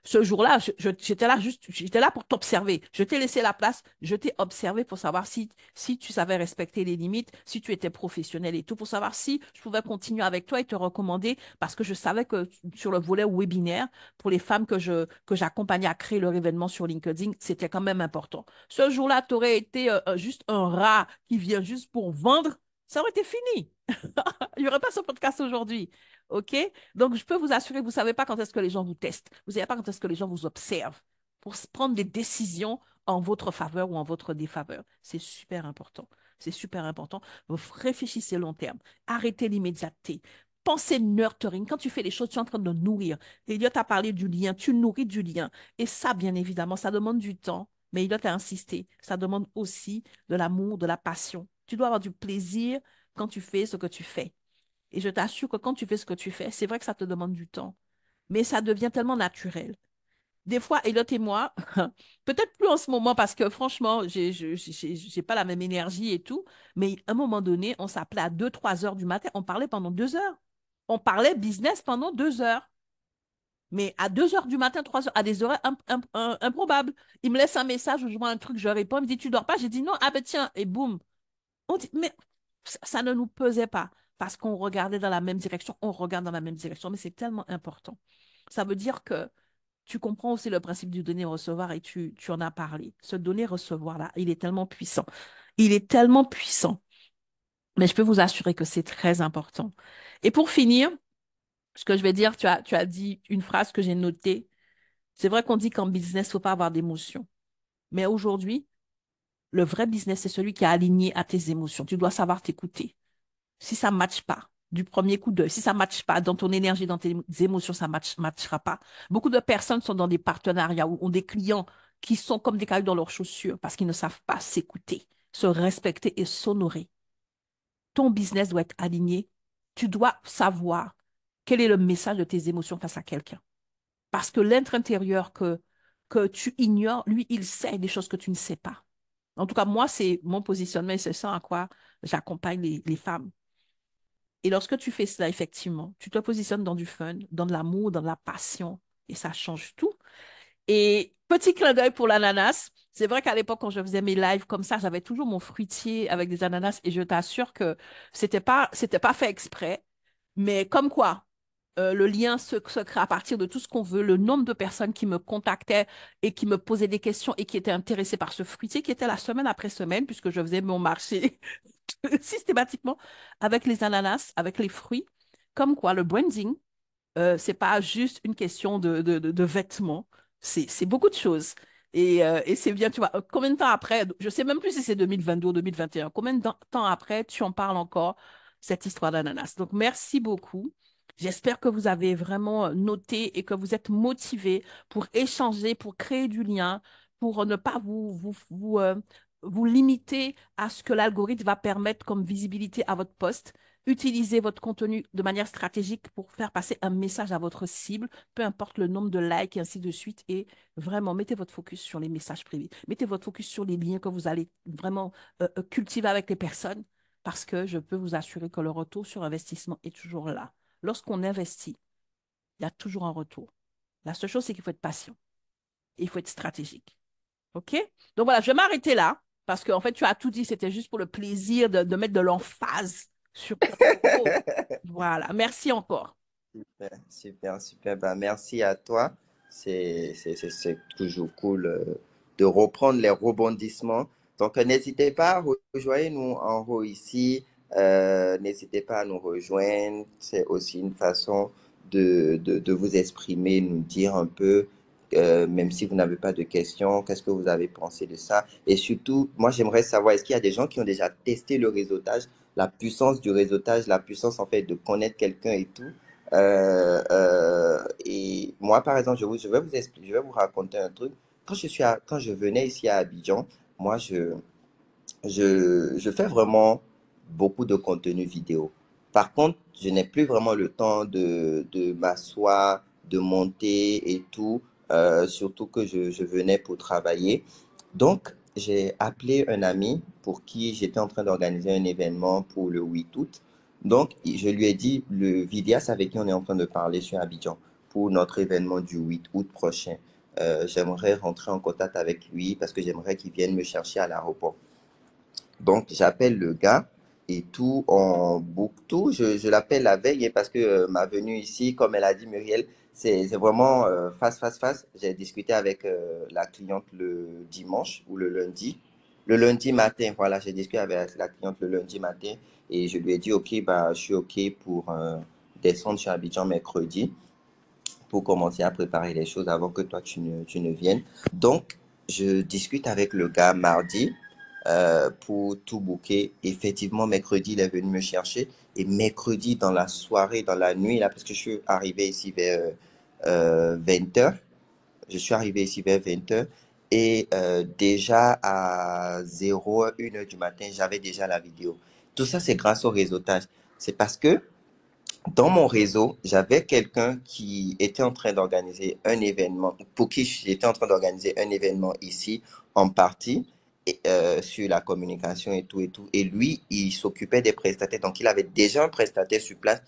ce jour-là, j'étais là juste, j'étais là pour t'observer. Je t'ai laissé la place, je t'ai observé pour savoir si tu savais respecter les limites, si tu étais professionnel et tout, pour savoir si je pouvais continuer avec toi et te recommander, parce que je savais que sur le volet webinaire, pour les femmes que j'accompagnais à créer leur événement sur LinkedIn, c'était quand même important. Ce jour-là, tu aurais été juste un rat qui vient juste pour vendre, ça aurait été fini. Il n'y aurait pas ce podcast aujourd'hui. OK? Donc, je peux vous assurer, vous ne savez pas quand est-ce que les gens vous testent. Vous ne savez pas quand est-ce que les gens vous observent pour prendre des décisions en votre faveur ou en votre défaveur. C'est super important. C'est super important. Vous réfléchissez long terme. Arrêtez l'immédiateté. Pensez nurturing. Quand tu fais les choses, tu es en train de nourrir. Elliot a parlé du lien. Tu nourris du lien. Et ça, bien évidemment, ça demande du temps. Mais Elliot a insisté. Ça demande aussi de l'amour, de la passion. Tu dois avoir du plaisir quand tu fais ce que tu fais. Et je t'assure que quand tu fais ce que tu fais, c'est vrai que ça te demande du temps, mais ça devient tellement naturel. Des fois, Elliot et moi, peut-être plus en ce moment parce que franchement, j'ai pas la même énergie et tout, mais à un moment donné, on s'appelait à 2, 3 heures du matin, on parlait pendant 2 heures. On parlait business pendant 2 heures. Mais à 2 heures du matin, 3 heures, à des horaires improbables. Il me laisse un message, je vois un truc, je réponds, il me dit, tu dors pas? J'ai dit non, ah ben tiens, et boum. On dit, mais ça ne nous pesait pas parce qu'on regardait dans la même direction, on regarde dans la même direction, mais c'est tellement important. Ça veut dire que tu comprends aussi le principe du donner-recevoir et tu en as parlé. Ce donner-recevoir-là, il est tellement puissant. Il est tellement puissant. Mais je peux vous assurer que c'est très important. Et pour finir, ce que je vais dire, tu as dit une phrase que j'ai notée. C'est vrai qu'on dit qu'en business, il ne faut pas avoir d'émotions. Mais aujourd'hui, le vrai business, c'est celui qui est aligné à tes émotions. Tu dois savoir t'écouter. Si ça ne matche pas du premier coup d'œil, si ça ne matche pas dans ton énergie, dans tes émotions, ça ne matchera pas. Beaucoup de personnes sont dans des partenariats ou ont des clients qui sont comme des cailloux dans leurs chaussures parce qu'ils ne savent pas s'écouter, se respecter et s'honorer. Ton business doit être aligné. Tu dois savoir quel est le message de tes émotions face à quelqu'un. Parce que l'être intérieur que tu ignores, lui, il sait des choses que tu ne sais pas. En tout cas, moi, c'est mon positionnement et c'est ça à quoi j'accompagne les femmes. Et lorsque tu fais cela, effectivement, tu te positionnes dans du fun, dans de l'amour, dans de la passion, et ça change tout. Et petit clin d'œil pour l'ananas. C'est vrai qu'à l'époque, quand je faisais mes lives comme ça, j'avais toujours mon fruitier avec des ananas et je t'assure que c'était pas fait exprès. Mais comme quoi, le lien se crée à partir de tout ce qu'on veut. Le nombre de personnes qui me contactaient et qui me posaient des questions et qui étaient intéressées par ce fruitier qui était là semaine après semaine, puisque je faisais mon marché systématiquement avec les ananas, avec les fruits. Comme quoi, le branding, c'est pas juste une question de vêtements, c'est beaucoup de choses. Et c'est bien, tu vois, combien de temps après, je sais même plus si c'est 2022 ou 2021, combien de temps après tu en parles encore, cette histoire d'ananas. Donc, merci beaucoup. J'espère que vous avez vraiment noté et que vous êtes motivés pour échanger, pour créer du lien, pour ne pas vous limiter à ce que l'algorithme va permettre comme visibilité à votre poste. Utilisez votre contenu de manière stratégique pour faire passer un message à votre cible, peu importe le nombre de likes et ainsi de suite. Et vraiment, mettez votre focus sur les messages privés. Mettez votre focus sur les liens que vous allez vraiment cultiver avec les personnes parce que je peux vous assurer que le retour sur investissement est toujours là. Lorsqu'on investit, il y a toujours un retour. La seule chose, c'est qu'il faut être patient et il faut être stratégique. OK? Donc voilà, je vais m'arrêter là parce qu'en fait, tu as tout dit. C'était juste pour le plaisir de mettre de l'emphase sur ton propos. Voilà. Merci encore. Super, super, super. Bah, merci à toi. C'est toujours cool de reprendre les rebondissements. Donc, n'hésitez pas à rejoindre-nous en haut ici. N'hésitez pas à nous rejoindre. C'est aussi une façon de vous exprimer, nous dire un peu même si vous n'avez pas de questions, qu'est-ce que vous avez pensé de ça? Et surtout, moi, j'aimerais savoir, est-ce qu'il y a des gens qui ont déjà testé le réseautage, la puissance du réseautage, la puissance, en fait, de connaître quelqu'un et tout? Et moi, par exemple, je vais vous expliquer, je vais vous raconter un truc. Quand je venais ici à Abidjan, moi, je fais vraiment beaucoup de contenu vidéo. Par contre, je n'ai plus vraiment le temps de m'asseoir, de monter et tout, surtout que je venais pour travailler. Donc, j'ai appelé un ami pour qui j'étais en train d'organiser un événement pour le 8 août. Donc, je lui ai dit, le vidéaste avec qui on est en train de parler sur Abidjan pour notre événement du 8 août prochain. J'aimerais rentrer en contact avec lui parce que j'aimerais qu'il vienne me chercher à l'aéroport. Donc, j'appelle le gars et tout, on book tout. Je l'appelle la veille hein, parce que ma venue ici, comme elle a dit Muriel, c'est vraiment face. J'ai discuté avec la cliente le dimanche ou le lundi. Le lundi matin, voilà, j'ai discuté avec la cliente le lundi matin et je lui ai dit, OK, bah, je suis OK pour descendre sur Abidjan mercredi pour commencer à préparer les choses avant que toi tu ne viennes. Donc, je discute avec le gars mardi pour tout booker. Effectivement, mercredi, il est venu me chercher. Et mercredi, dans la soirée, dans la nuit, là, parce que je suis arrivé ici vers 20h, je suis arrivé ici vers 20h. Et déjà à 01h du matin, j'avais déjà la vidéo. Tout ça, c'est grâce au réseautage. C'est parce que dans mon réseau, j'avais quelqu'un qui était en train d'organiser un événement, pour qui j'étais en train d'organiser un événement ici, en partie, sur la communication et tout et tout. Et lui, il s'occupait des prestataires. Donc, il avait déjà un prestataire sur place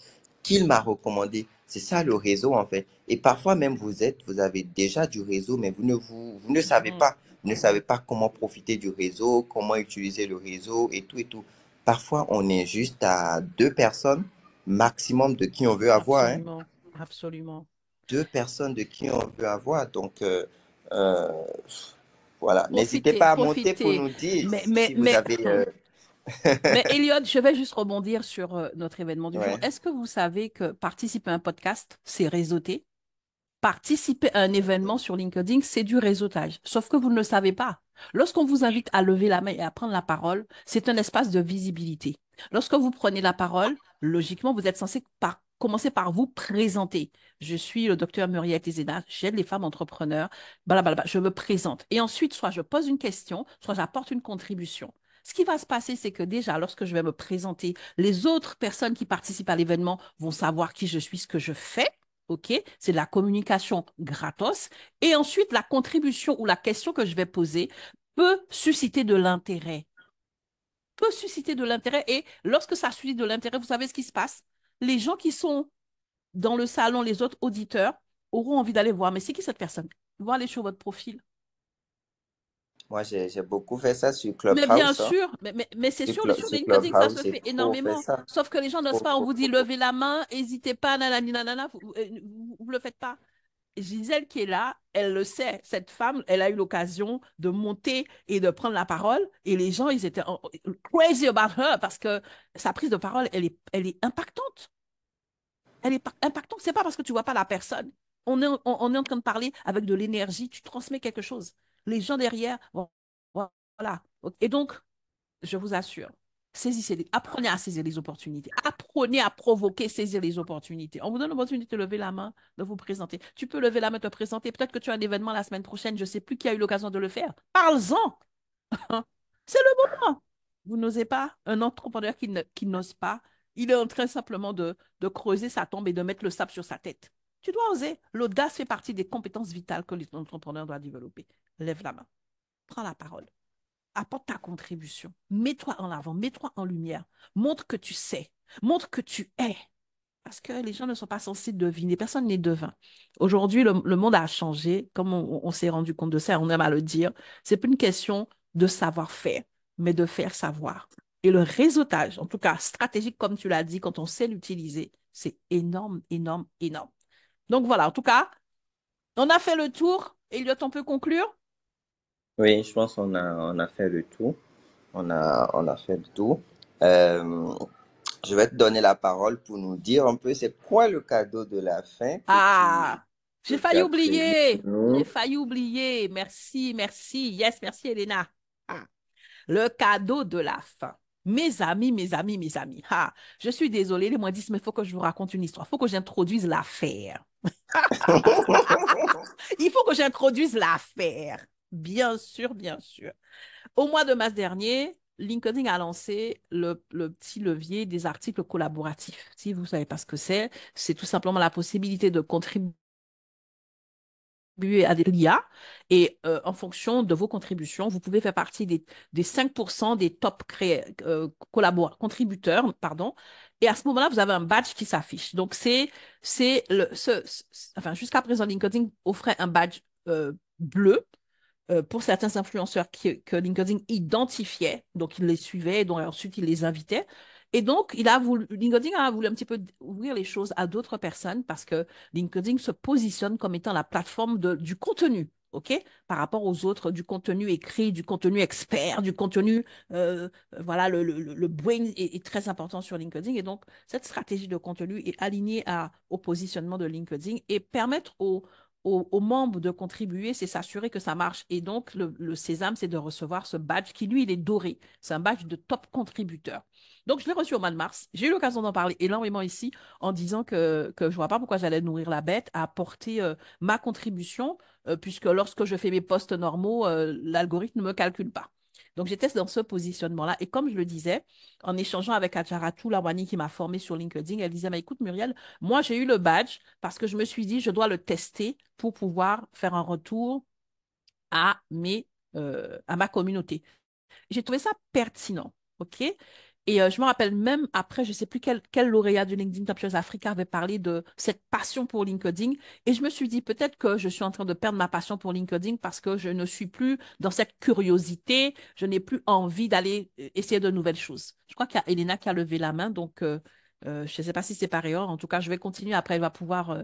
qu'il m'a recommandé. C'est ça le réseau, en fait. Et parfois même, vous avez déjà du réseau, mais vous ne savez Mhm. pas. Vous ne savez pas comment profiter du réseau, comment utiliser le réseau et tout et tout. Parfois, on est juste à deux personnes maximum de qui on veut avoir, hein. Absolument, absolument. Deux personnes de qui on veut avoir. Donc, euh, voilà. N'hésitez Profitez, pas à monter pour profitez. nous dire Mais, mais, si vous mais, avez... mais Elliot, je vais juste rebondir sur notre événement du jour. ouais. Est-ce que vous savez que participer à un podcast, c'est réseauter? Participer à un événement sur LinkedIn, c'est du réseautage. Sauf que vous ne le savez pas. Lorsqu'on vous invite à lever la main et à prendre la parole, c'est un espace de visibilité. Lorsque vous prenez la parole, logiquement, vous êtes censé commencer par vous présenter. Je suis le docteur Muriel Tézéna, j'aide les femmes entrepreneurs, blablabla, je me présente. Et ensuite, soit je pose une question, soit j'apporte une contribution. Ce qui va se passer, c'est que déjà, lorsque je vais me présenter, les autres personnes qui participent à l'événement vont savoir qui je suis, ce que je fais. OK? C'est de la communication gratos. Et ensuite, la contribution ou la question que je vais poser peut susciter de l'intérêt. Peut susciter de l'intérêt. Et lorsque ça suscite de l'intérêt, vous savez ce qui se passe? Les gens qui sont dans le salon, les autres auditeurs, auront envie d'aller voir. Mais c'est qui cette personne? Ils vont aller sur votre profil. Moi, j'ai beaucoup fait ça sur Mais bien Clubhouse, hein. sûr, mais c'est sur Sur LinkedIn que ça se Clubhouse, j'ai fait trop fait énormément. ça. Sauf que les gens n'osent Trop, pas. On trop, vous dit trop, trop. levez la main, n'hésitez pas, nanani, nanana, vous ne le faites pas. Gisèle qui est là, elle le sait. Cette femme, elle a eu l'occasion de monter et de prendre la parole. Et les gens, ils étaient crazy about her parce que sa prise de parole, elle est impactante. Elle est impactante. C'est pas parce que tu vois pas la personne. On est en train de parler avec de l'énergie. Tu transmets quelque chose. Les gens derrière, bon, voilà. Et donc, je vous assure, apprenez à saisir les opportunités. Apprenez à provoquer, saisir les opportunités. On vous donne l'opportunité de lever la main, de vous présenter. Tu peux lever la main, te présenter. Peut-être que tu as un événement la semaine prochaine. Je ne sais plus qui a eu l'occasion de le faire. Parle-en. C'est le moment. Vous n'osez pas. Un entrepreneur qui n'ose pas, il est en train simplement de creuser sa tombe et de mettre le sable sur sa tête. Tu dois oser. L'audace fait partie des compétences vitales que l'entrepreneur doit développer. Lève la main. Prends la parole. Apporte ta contribution. Mets-toi en avant, mets-toi en lumière. Montre que tu sais, montre que tu es. Parce que les gens ne sont pas censés deviner. Personne n'est devin. Aujourd'hui, le monde a changé, comme on s'est rendu compte de ça, on aime à le dire. C'est pas une question de savoir-faire, mais de faire savoir. Et le réseautage, en tout cas stratégique, comme tu l'as dit, quand on sait l'utiliser, c'est énorme, énorme, énorme. Donc voilà, en tout cas, on a fait le tour. Elliot, on peut conclure? Oui, je pense on a fait le tout. On a fait le tout. Euh, je vais te donner la parole pour nous dire un peu c'est quoi le cadeau de la fin que tu... Ah, J'ai le failli 4 oublier. J'ai février. failli oublier. Merci, merci. Yes, merci, Elena. Ah, le cadeau de la fin. Mes amis, mes amis, mes amis. Ah, je suis désolée, les moins 10, mais il faut que je vous raconte une histoire. Il faut que j'introduise l'affaire. Il faut que j'introduise l'affaire. Bien sûr, bien sûr. Au mois de mars dernier, LinkedIn a lancé le petit levier des articles collaboratifs. Si vous ne savez pas ce que c'est tout simplement la possibilité de contribuer à des l'IA et en fonction de vos contributions, vous pouvez faire partie des 5% des top contributeurs, pardon. Et à ce moment-là, vous avez un badge qui s'affiche. Donc, enfin, jusqu'à présent, LinkedIn offrait un badge bleu pour certains influenceurs que LinkedIn identifiait, donc il les suivait, et donc ensuite il les invitait. Et donc, LinkedIn a voulu un petit peu ouvrir les choses à d'autres personnes parce que LinkedIn se positionne comme étant la plateforme du contenu. OK? Par rapport aux autres, du contenu écrit, du contenu expert, du contenu, voilà, le brain est très important sur LinkedIn. Et donc, cette stratégie de contenu est alignée au positionnement de LinkedIn et permettre aux membres de contribuer, c'est s'assurer que ça marche. Et donc, le sésame, c'est de recevoir ce badge qui, lui, il est doré. C'est un badge de top contributeur. Donc, je l'ai reçu au mois de mars. J'ai eu l'occasion d'en parler énormément ici en disant que je ne vois pas pourquoi j'allais nourrir la bête à apporter ma contribution, puisque lorsque je fais mes posts normaux, l'algorithme ne me calcule pas. Donc, j'étais dans ce positionnement-là. Et comme je le disais, en échangeant avec Adjaratou Lawani qui m'a formée sur LinkedIn, elle disait, mais écoute, Muriel, moi, j'ai eu le badge parce que je me suis dit, je dois le tester pour pouvoir faire un retour à ma communauté. J'ai trouvé ça pertinent, OK? Et je me rappelle même après, je ne sais plus quel lauréat du LinkedIn Top Choice Africa avait parlé de cette passion pour LinkedIn. Et je me suis dit, peut-être que je suis en train de perdre ma passion pour LinkedIn parce que je ne suis plus dans cette curiosité. Je n'ai plus envie d'aller essayer de nouvelles choses. Je crois qu'il y a Elena qui a levé la main, donc je ne sais pas si c'est par erreur. En tout cas, je vais continuer. Après, elle va pouvoir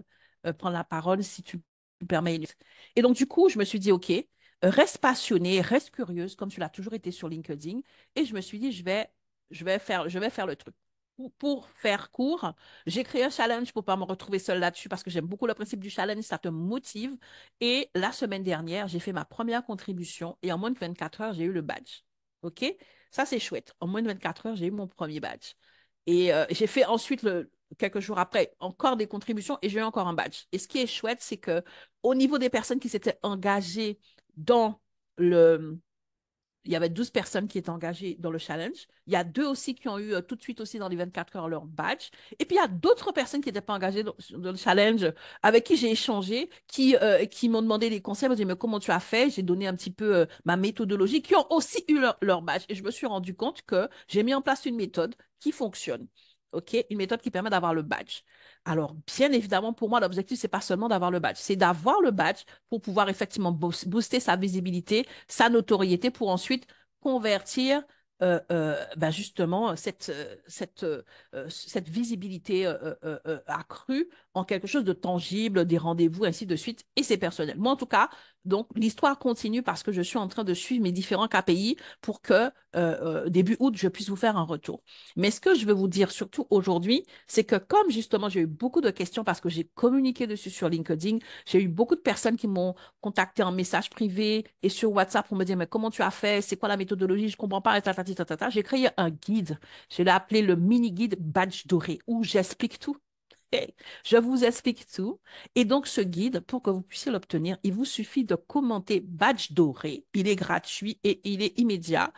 prendre la parole si tu me permets. Et donc, du coup, je me suis dit, OK, reste passionnée, reste curieuse, comme tu l'as toujours été sur LinkedIn. Et je me suis dit, je vais faire le truc. Pour faire court, j'ai créé un challenge pour ne pas me retrouver seule là-dessus parce que j'aime beaucoup le principe du challenge, ça te motive. Et la semaine dernière, j'ai fait ma première contribution et en moins de 24 heures, j'ai eu le badge. OK? Ça, c'est chouette. En moins de 24 heures, j'ai eu mon premier badge. Et j'ai fait ensuite, quelques jours après, encore des contributions et j'ai eu encore un badge. Et ce qui est chouette, c'est que au niveau des personnes qui s'étaient engagées dans le, il y avait 12 personnes qui étaient engagées dans le challenge. Il y a deux aussi qui ont eu tout de suite aussi dans les 24 heures leur badge. Et puis il y a d'autres personnes qui n'étaient pas engagées dans le challenge avec qui j'ai échangé, qui m'ont demandé des conseils. Ils m'ont dit, mais comment tu as fait? J'ai donné un petit peu ma méthodologie, qui ont aussi eu leur badge. Et je me suis rendu compte que j'ai mis en place une méthode qui fonctionne. OK? Une méthode qui permet d'avoir le badge. Alors, bien évidemment, pour moi, l'objectif, c'est pas seulement d'avoir le badge, c'est d'avoir le badge pour pouvoir effectivement booster sa visibilité, sa notoriété pour ensuite convertir ben justement cette visibilité accrue en quelque chose de tangible, des rendez-vous, ainsi de suite, et c'est personnel. Moi, en tout cas, donc l'histoire continue parce que je suis en train de suivre mes différents KPI pour que début août, je puisse vous faire un retour. Mais ce que je veux vous dire surtout aujourd'hui, c'est que comme justement j'ai eu beaucoup de questions parce que j'ai communiqué dessus sur LinkedIn, j'ai eu beaucoup de personnes qui m'ont contacté en message privé et sur WhatsApp pour me dire, mais comment tu as fait? C'est quoi la méthodologie? Je ne comprends pas. J'ai créé un guide. Je l'ai appelé le mini-guide Badge Doré où j'explique tout. Hey, je vous explique tout. Et donc, ce guide, pour que vous puissiez l'obtenir, il vous suffit de commenter Badge Doré. Il est gratuit et il est immédiat.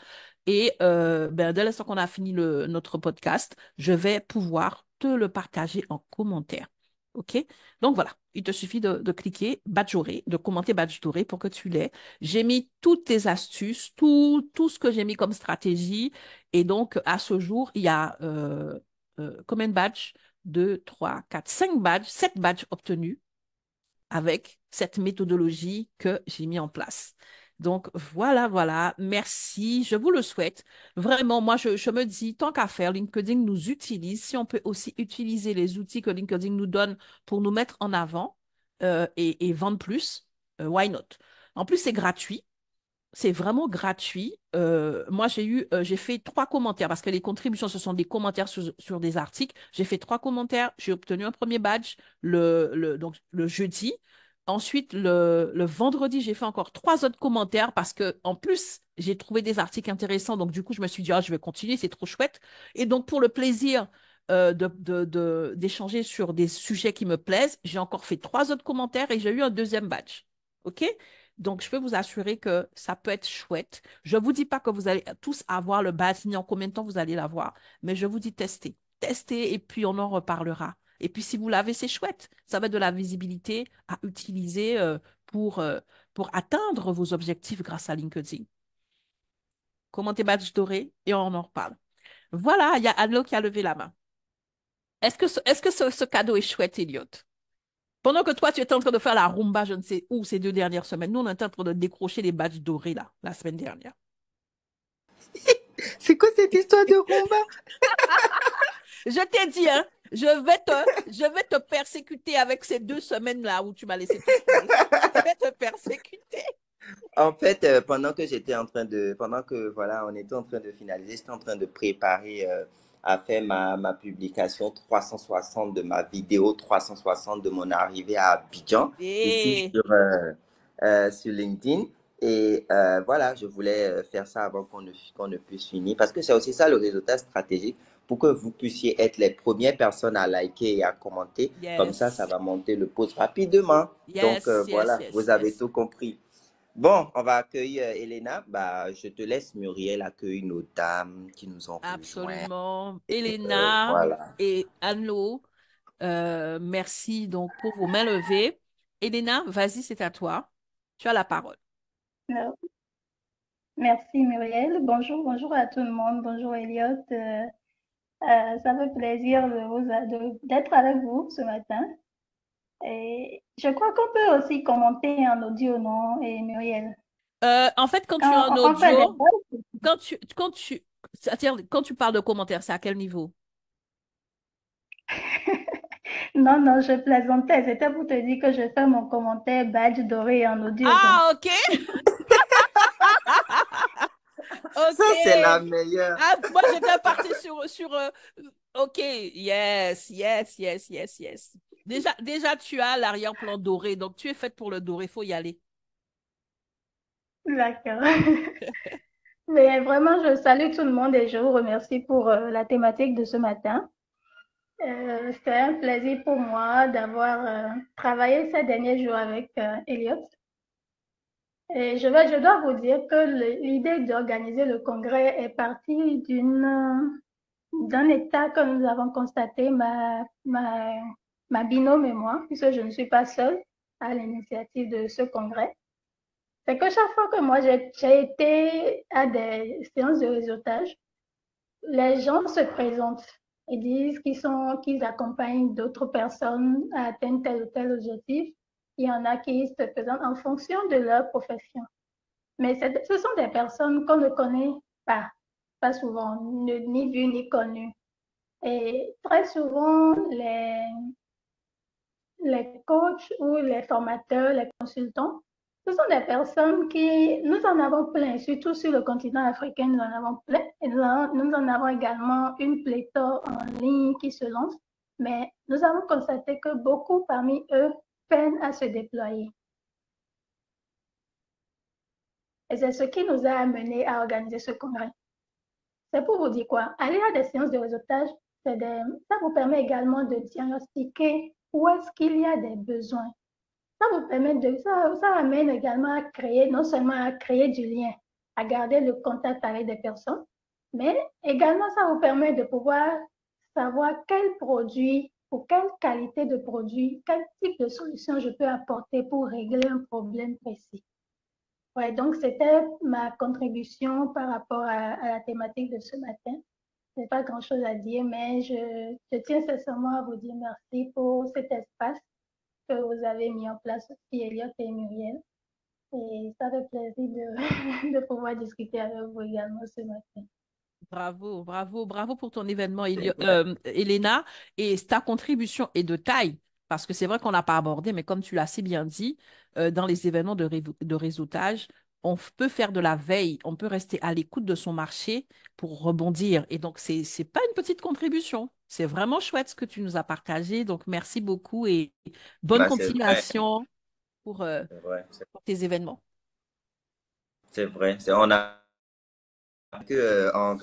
Et ben, dès l'instant qu'on a fini notre podcast, je vais pouvoir te le partager en commentaire. OK? Donc voilà, il te suffit de cliquer badge doré, de commenter badge doré pour que tu l'aies. J'ai mis toutes tes astuces, tout ce que j'ai mis comme stratégie. Et donc, à ce jour, il y a combien de badges? 2, 3, 4, 5 badges, 7 badges obtenus avec cette méthodologie que j'ai mis en place. Donc, voilà, voilà. Merci. Je vous le souhaite. Vraiment, moi, je me dis, tant qu'à faire, LinkedIn nous utilise. Si on peut aussi utiliser les outils que LinkedIn nous donne pour nous mettre en avant et vendre plus, why not? En plus, c'est gratuit. C'est vraiment gratuit. Moi, j'ai fait 3 commentaires parce que les contributions, ce sont des commentaires sur des articles. J'ai fait 3 commentaires. J'ai obtenu un premier badge donc, le jeudi. Ensuite, le vendredi, j'ai fait encore 3 autres commentaires parce que, en plus, j'ai trouvé des articles intéressants. Donc, du coup, je me suis dit, ah, je vais continuer, c'est trop chouette. Et donc, pour le plaisir d'échanger sur des sujets qui me plaisent, j'ai encore fait 3 autres commentaires et j'ai eu un deuxième batch. OK? Donc, je peux vous assurer que ça peut être chouette. Je ne vous dis pas que vous allez tous avoir le badge ni en combien de temps vous allez l'avoir, mais je vous dis testez. Testez et puis on en reparlera. Et puis, si vous l'avez, c'est chouette. Ça va être de la visibilité à utiliser pour atteindre vos objectifs grâce à LinkedIn. Comment tes badges dorés et on en reparle. Voilà, il y a Anlo qui a levé la main. Est-ce que ce cadeau est chouette, Elliot? Pendant que toi, tu étais en train de faire la rumba, je ne sais où, ces 2 dernières semaines, nous, on était en train de décrocher les badges dorés, là, la semaine dernière. C'est quoi cette histoire de rumba? Je t'ai dit, hein, je vais te persécuter avec ces 2 semaines-là où tu m'as laissé tout seul. Je vais te persécuter. En fait, pendant que voilà, on était en train de finaliser, j'étais en train de préparer à faire ma publication 360 de ma vidéo 360 de mon arrivée à Abidjan, ici Et sur LinkedIn. Et voilà, je voulais faire ça avant qu'on ne puisse finir, parce que c'est aussi ça le résultat stratégique, pour que vous puissiez être les premières personnes à liker et à commenter. Comme ça yes, va monter le post rapidement. Donc yes, yes, voilà, yes, vous avez yes. tout compris. Bon, on va accueillir Elena. Bah, je te laisse, Muriel, accueillir nos dames qui nous ont rejoints. Absolument. Elena Voilà. et Anlo, merci donc pour vos mains levées. Elena, vas-y, c'est à toi. Tu as la parole. Euh, Merci Muriel. Bonjour, bonjour à tout le monde. Bonjour Elliot. Ça fait plaisir d'être avec vous ce matin. Et je crois qu'on peut aussi commenter en audio, non, et Muriel? En fait, quand tu es Quand en on fait des audio, c'est-à-dire, quand tu parles de commentaires, c'est à quel niveau? Non, non, je plaisantais. C'était pour te dire que je fais mon commentaire badge doré en audio, quoi. Ah, ok. Ça, Ok. c'est la meilleure. Ah, moi, j'étais partie sur. Ok, yes, yes, yes, yes, yes. Déjà, tu as l'arrière-plan doré, donc tu es faite pour le doré, il faut y aller. D'accord. Mais vraiment, je salue tout le monde et je vous remercie pour la thématique de ce matin. C'était un plaisir pour moi d'avoir travaillé ces derniers jours avec Elliot. Et je dois vous dire que l'idée d'organiser le congrès est partie d'un état que nous avons constaté, ma binôme et moi, puisque je ne suis pas seule à l'initiative de ce congrès. C'est que chaque fois que moi j'ai été à des séances de réseautage, les gens se présentent et disent qu'ils accompagnent d'autres personnes à atteindre tel ou tel objectif. Il y en a qui se présentent en fonction de leur profession. Mais ce sont des personnes qu'on ne connaît pas, pas souvent, ni vues ni connues. Et très souvent, les coachs ou les formateurs, les consultants, ce sont des personnes qui, nous en avons plein, surtout sur le continent africain, nous en avons plein. Et nous en avons également une pléthore en ligne qui se lance. Mais nous avons constaté que beaucoup parmi eux peinent à se déployer. Et c'est ce qui nous a amené à organiser ce congrès. C'est pour vous dire quoi? Aller à des séances de réseautage, ça vous permet également de diagnostiquer où est-ce qu'il y a des besoins. Ça amène également à créer, non seulement à créer du lien, à garder le contact avec des personnes, mais également ça vous permet de pouvoir savoir quel produit ou quelle qualité de produit, quel type de solution je peux apporter pour régler un problème précis. Ouais, donc c'était ma contribution par rapport à la thématique de ce matin. Je n'ai pas grand-chose à dire, mais je tiens sincèrement à vous dire merci pour cet espace que vous avez mis en place aussi, Elliot et Muriel. Et ça fait plaisir de pouvoir discuter avec vous également ce matin. Bravo, bravo, bravo pour ton événement, C'est vrai. Elena. Et ta contribution est de taille, parce que c'est vrai qu'on n'a pas abordé, mais comme tu l'as si bien dit, dans les événements de réseautage, peut faire de la veille, on peut rester à l'écoute de son marché pour rebondir. Et donc, c'est pas une petite contribution. C'est vraiment chouette ce que tu nous as partagé. Donc, merci beaucoup et bonne Bah, c'est vrai. continuation. C'est vrai, pour tes événements. c'est vrai. On a que en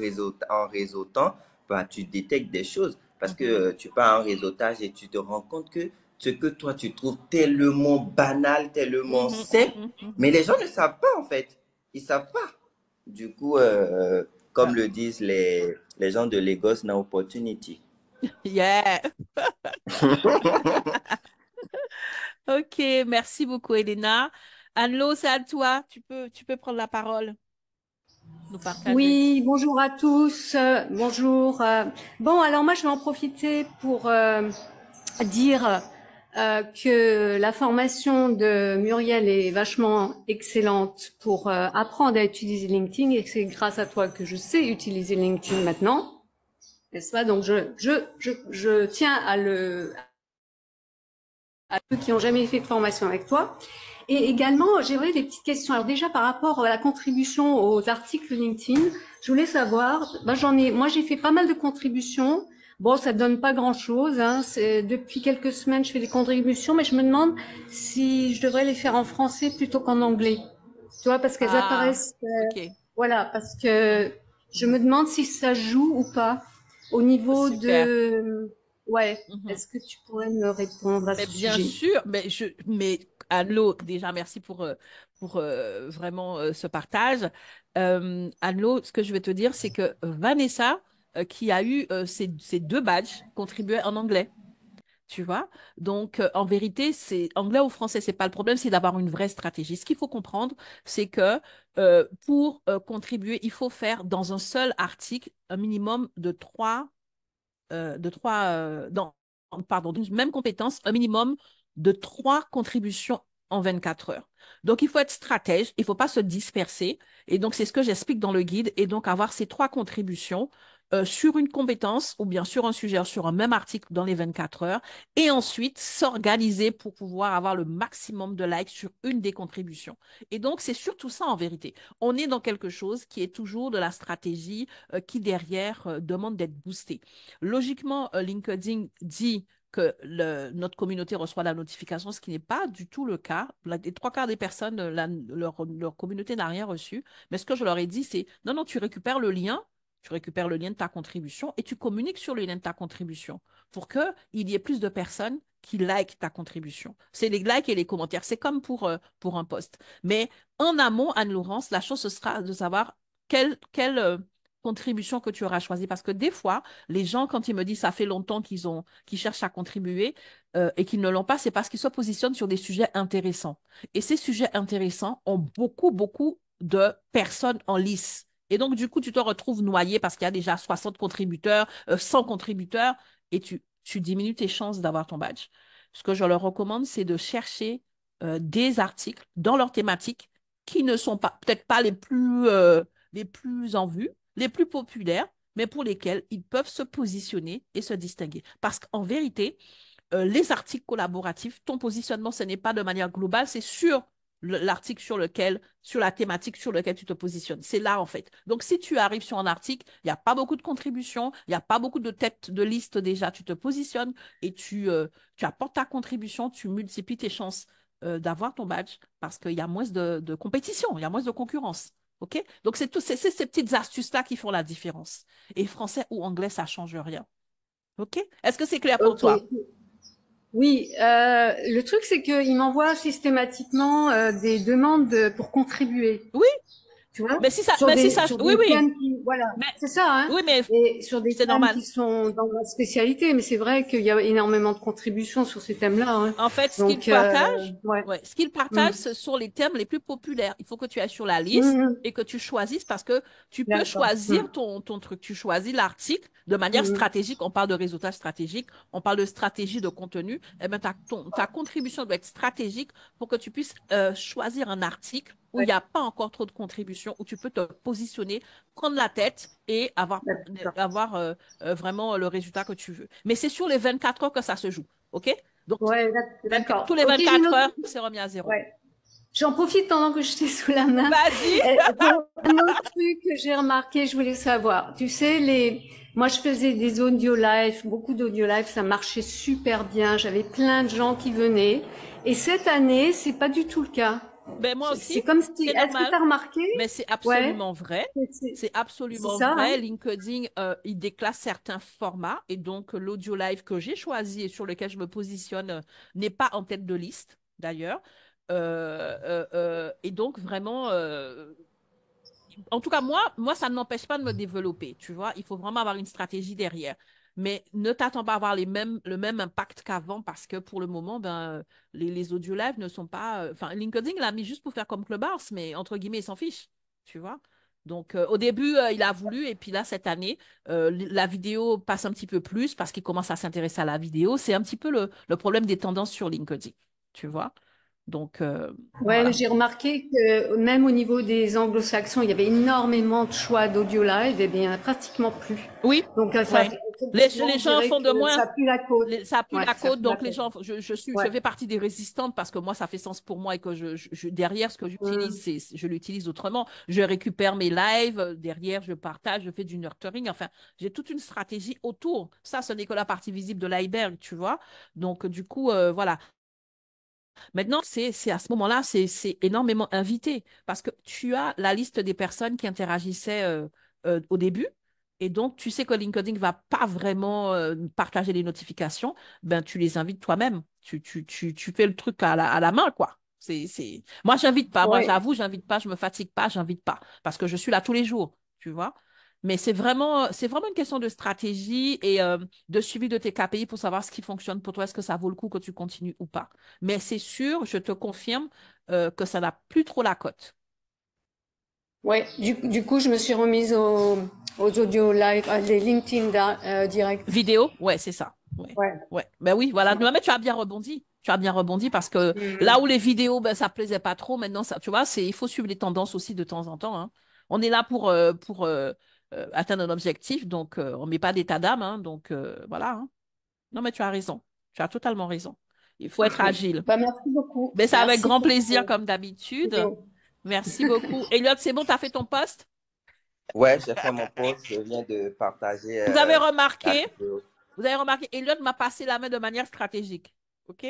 réseautant, bah, tu détectes des choses parce que Mhm, tu pars en réseautage et tu te rends compte que ce que toi tu trouves tellement banal, tellement mhm, simple, mhm, mais mhm. les gens ne savent pas en fait. Ils savent pas. Du coup, comme Ah, le disent les gens de Lagos, no opportunity. yeah. Ok, merci beaucoup, Elena. Anne-Lo, c'est à toi. Tu peux prendre la parole, nous partager. Oui, bonjour à tous. Bonjour. Bon, alors moi, je vais en profiter pour dire que la formation de Muriel est vachement excellente pour apprendre à utiliser LinkedIn et que c'est grâce à toi que je sais utiliser LinkedIn maintenant, n'est-ce pas? Donc, je tiens à ceux qui n'ont jamais fait de formation avec toi. Et également, j'aurais des petites questions. Alors déjà, par rapport à la contribution aux articles LinkedIn, je voulais savoir, moi j'ai fait pas mal de contributions. Bon, ça donne pas grand-chose. Hein. Depuis quelques semaines, je fais des contributions, mais je me demande si je devrais les faire en français plutôt qu'en anglais. Tu vois, parce qu'elles Ah, apparaissent, ok, voilà, parce que je me demande si ça joue ou pas au niveau super. de, ouais. Mhm. Est-ce que tu pourrais me répondre à Mais ce bien sujet? sûr, mais Anne-Lo, déjà, merci pour vraiment ce partage. Anne-Lo, ce que je vais te dire, c'est que Vanessa, qui a eu ces deux badges, contribuait en anglais. Tu vois? Donc, en vérité, c'est anglais ou français, c'est pas le problème, c'est d'avoir une vraie stratégie. Ce qu'il faut comprendre, c'est que pour contribuer, il faut faire dans un seul article un minimum pardon, d'une même compétence, un minimum de 3 contributions en 24 heures. Donc, il faut être stratège, il ne faut pas se disperser. Et donc, c'est ce que j'explique dans le guide. Et donc, avoir ces 3 contributions sur une compétence ou bien sur un sujet, sur un même article dans les 24 heures. Et ensuite, s'organiser pour pouvoir avoir le maximum de likes sur une des contributions. Et donc, c'est surtout ça en vérité. On est dans quelque chose qui est toujours de la stratégie qui, derrière, demande d'être boosté. Logiquement, LinkedIn dit que notre communauté reçoit la notification, ce qui n'est pas du tout le cas. Les 3 quarts des personnes, leur communauté n'a rien reçu. Mais ce que je leur ai dit, c'est non, non, tu récupères le lien de ta contribution et tu communiques sur le lien de ta contribution pour qu'il y ait plus de personnes qui likent ta contribution. C'est les likes et les commentaires. C'est comme pour un post. Mais en amont, Anne-Laurence, la chose, ce sera de savoir quelle contribution que tu auras choisie. Parce que des fois, les gens, quand ils me disent ça fait longtemps qu'ils cherchent à contribuer et qu'ils ne l'ont pas, c'est parce qu'ils se positionnent sur des sujets intéressants. Et ces sujets intéressants ont beaucoup, beaucoup de personnes en lice. Et donc, du coup, tu te retrouves noyé parce qu'il y a déjà 60 contributeurs, 100 contributeurs, et tu diminues tes chances d'avoir ton badge. Ce que je leur recommande, c'est de chercher des articles dans leur thématique qui ne sont pas, peut-être pas les plus en vue, les plus populaires, mais pour lesquels ils peuvent se positionner et se distinguer. Parce qu'en vérité, les articles collaboratifs, ton positionnement, ce n'est pas de manière globale, c'est sur l'article sur la thématique sur laquelle tu te positionnes. C'est là, en fait. Donc, si tu arrives sur un article, il n'y a pas beaucoup de contributions, il n'y a pas beaucoup de têtes de liste déjà, tu te positionnes et tu apportes ta contribution, tu multiplies tes chances d'avoir ton badge parce qu'il y a moins de compétition, il y a moins de concurrence. OK? Donc, c'est ces petites astuces-là qui font la différence. Et français ou anglais, ça ne change rien. OK? Est-ce que c'est clair pour Ok. toi? Oui, le truc c'est qu'il m'envoie systématiquement des demandes pour contribuer, Oui, tu vois, sur oui, des oui, thèmes qui, voilà, mais, c'est ça, hein, oui, mais et sur des c'est thèmes normal. qui sont dans ma spécialité. Mais c'est vrai qu'il y a énormément de contributions sur ces thèmes-là, hein. En fait, ce qu'ils Donc, partagent, ouais. ouais, ce qu'ils Mm. partagent, ce sont les thèmes les plus populaires. Il faut que tu ailles sur la liste Mm, et que tu choisisses parce que tu peux d'accord. choisir ton truc. Tu choisis l'article de manière Mm. stratégique. On parle de réseautage stratégique, on parle de stratégie de contenu. Eh bien, ta contribution doit être stratégique pour que tu puisses choisir un article où il Ouais, n'y a pas encore trop de contributions, où tu peux te positionner, prendre la tête et d'accord. vraiment le résultat que tu veux. Mais c'est sur les 24 heures que ça se joue. OK? Donc, Ouais, tous d'accord. les Ok, j'ai une 24 autre. heures, c'est remis à zéro. Ouais. J'en profite pendant que je t'ai sous la main. Vas-y. Un autre truc que j'ai remarqué, je voulais savoir. Tu sais, moi, je faisais des audio live, beaucoup d'audio live, ça marchait super bien. J'avais plein de gens qui venaient. Et cette année, c'est pas du tout le cas. Ben, moi aussi, C'est comme si, c'est est-ce que normal. tu as remarqué? Mais c'est Ouais, absolument vrai. C'est c'est absolument ça, vrai. hein? LinkedIn, il déclasse certains formats et donc l'audio live que j'ai choisi et sur lequel je me positionne n'est pas en tête de liste d'ailleurs. Et donc vraiment, en tout cas, moi, ça ne m'empêche pas de me développer, tu vois. Il faut vraiment avoir une stratégie derrière. Mais ne t'attends pas à avoir le même impact qu'avant parce que pour le moment, ben, les audio live ne sont pas. Enfin, LinkedIn l'a mis juste pour faire comme Clubhouse, mais entre guillemets, il s'en fiche, tu vois. Donc, au début, il a voulu, et puis là, cette année, la vidéo passe un petit peu plus parce qu'il commence à s'intéresser à la vidéo. C'est un petit peu le problème des tendances sur LinkedIn, tu vois. Donc, Ouais, mais voilà. j'ai remarqué que même au niveau des anglo-saxons, il y avait énormément de choix d'audio live, et bien pratiquement plus. Oui, Donc ça, oui. Les on gens dirait font de que moins. ça pue la côte. Ça pue Ouais, la ça côte, pue la donc les côte. gens, je Ouais. fais partie des résistantes parce que moi, ça fait sens pour moi et que derrière, ce que Mm. j'utilise, je l'utilise autrement. Je récupère mes lives, derrière, je partage, je fais du nurturing. Enfin, j'ai toute une stratégie autour. Ça, ce n'est que la partie visible de l'iceberg, tu vois. Donc, du coup, voilà. Maintenant, c'est à ce moment-là, c'est énormément invité parce que tu as la liste des personnes qui interagissaient au début. Et donc, tu sais que LinkedIn ne va pas vraiment partager les notifications. Ben, tu les invites toi-même. Tu fais le truc à la main, quoi. Moi, j'invite pas. Moi, Ouais. j'avoue, j'invite pas. Je me fatigue pas. J'invite pas parce que je suis là tous les jours, tu vois. Mais c'est vraiment une question de stratégie et de suivi de tes KPI pour savoir ce qui fonctionne pour toi. Est-ce que ça vaut le coup que tu continues ou pas? Mais c'est sûr, je te confirme que ça n'a plus trop la cote. Ouais. Du coup, je me suis remise aux audio live, les LinkedIn direct. Vidéo, ouais, c'est ça. Ouais. Ouais. Ouais. Ben oui, voilà. Non, mais tu as bien rebondi. Tu as bien rebondi parce que là où les vidéos, ben, ça plaisait pas trop, maintenant, ça, tu vois, il faut suivre les tendances aussi de temps en temps, hein. On est là pour atteindre un objectif, donc on met pas d'état d'âme, hein, donc voilà, hein. Non, mais tu as raison. Tu as totalement raison. Il faut être agile. Bah, merci beaucoup. Mais c'est avec Merci grand pour plaisir, comme d'habitude. vidéo. Merci beaucoup. Elliot, c'est bon, tu as fait ton post? Ouais, j'ai fait mon post, je viens de partager Vous avez la remarqué, vidéo. Elliot m'a passé la main de manière stratégique. OK?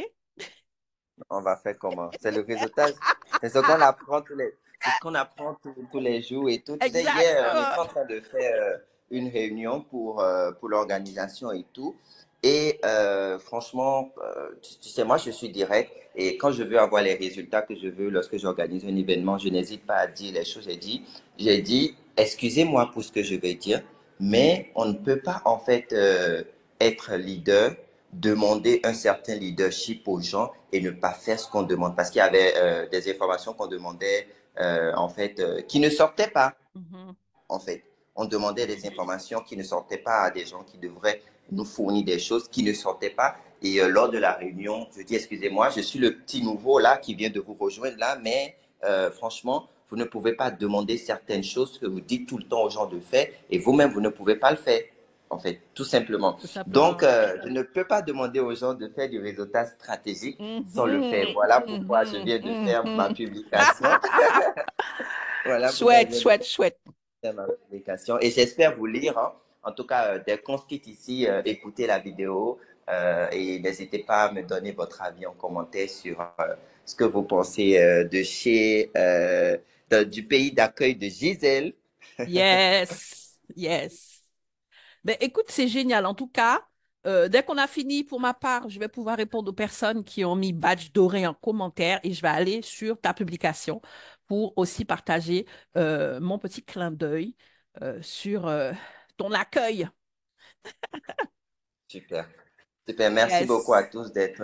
On va faire comment? C'est le réseautage. C'est ce qu'on apprend c'est ce qu'on apprend tous les jours et tout. Tu sais, hier, on était Exactement. en train de faire une réunion pour l'organisation et tout. Et franchement, tu sais, moi, je suis direct. Et quand je veux avoir les résultats que je veux lorsque j'organise un événement, je n'hésite pas à dire les choses. J'ai dit, excusez-moi pour ce que je vais dire, mais on ne peut pas, en fait, être leader, demander un certain leadership aux gens et ne pas faire ce qu'on demande. Parce qu'il y avait des informations qu'on demandait, en fait, qui ne sortaient pas, Mhm. en fait. On demandait des informations qui ne sortaient pas à des gens qui devraient nous fournir des choses qui ne sortaient pas. Et lors de la réunion, je dis, excusez-moi, je suis le petit nouveau là qui vient de vous rejoindre là, mais franchement, vous ne pouvez pas demander certaines choses que vous dites tout le temps aux gens de faire et vous-même, vous ne pouvez pas le faire, en fait, tout simplement. Tout Donc, simplement. je ne peux pas demander aux gens de faire du réseautage stratégique sans le faire. Mhm. Voilà pourquoi je Mhm. viens de faire ma Mhm. publication. Voilà pourquoi je Chouette, viens de chouette, chouette. faire ma publication. Et j'espère vous lire, hein. En tout cas, dès qu'on se quitte ici, écoutez la vidéo et n'hésitez pas à me donner votre avis en commentaire sur ce que vous pensez du pays d'accueil de Gisèle. Yes, yes. Ben, écoute, c'est génial. En tout cas, dès qu'on a fini, pour ma part, je vais pouvoir répondre aux personnes qui ont mis badge doré en commentaire et je vais aller sur ta publication pour aussi partager mon petit clin d'œil sur ton accueil. Super. Super. Merci beaucoup à Yes. tous d'être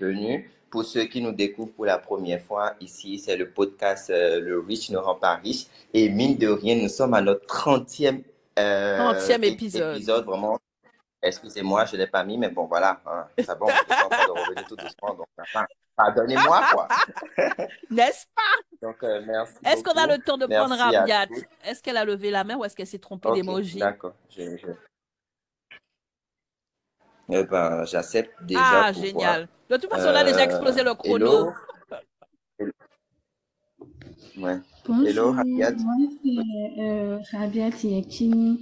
venus. Pour ceux qui nous découvrent pour la première fois, ici, c'est le podcast Le Riche ne rend pas riche. Et mine de rien, nous sommes à notre 30e 30e épisode. épisode. Vraiment, excusez-moi, je ne l'ai pas mis, mais bon, voilà, hein, c'est bon, je suis en train de revenir tout doucement. Donc, enfin, pardonnez-moi, quoi. N'est-ce pas? Donc, merci Est-ce qu'on a beaucoup. le temps de prendre Merci à Rabiat? tous. Est-ce qu'elle a levé la main ou est-ce qu'elle s'est trompée OK, d'émoji? d'accord. Eh ben, j'accepte déjà Ah, pour voir. génial. De toute façon, on a déjà explosé le chrono. Hello. Ouais. Hello, Bonjour, Rabiat. moi c'est Rabia Yakini.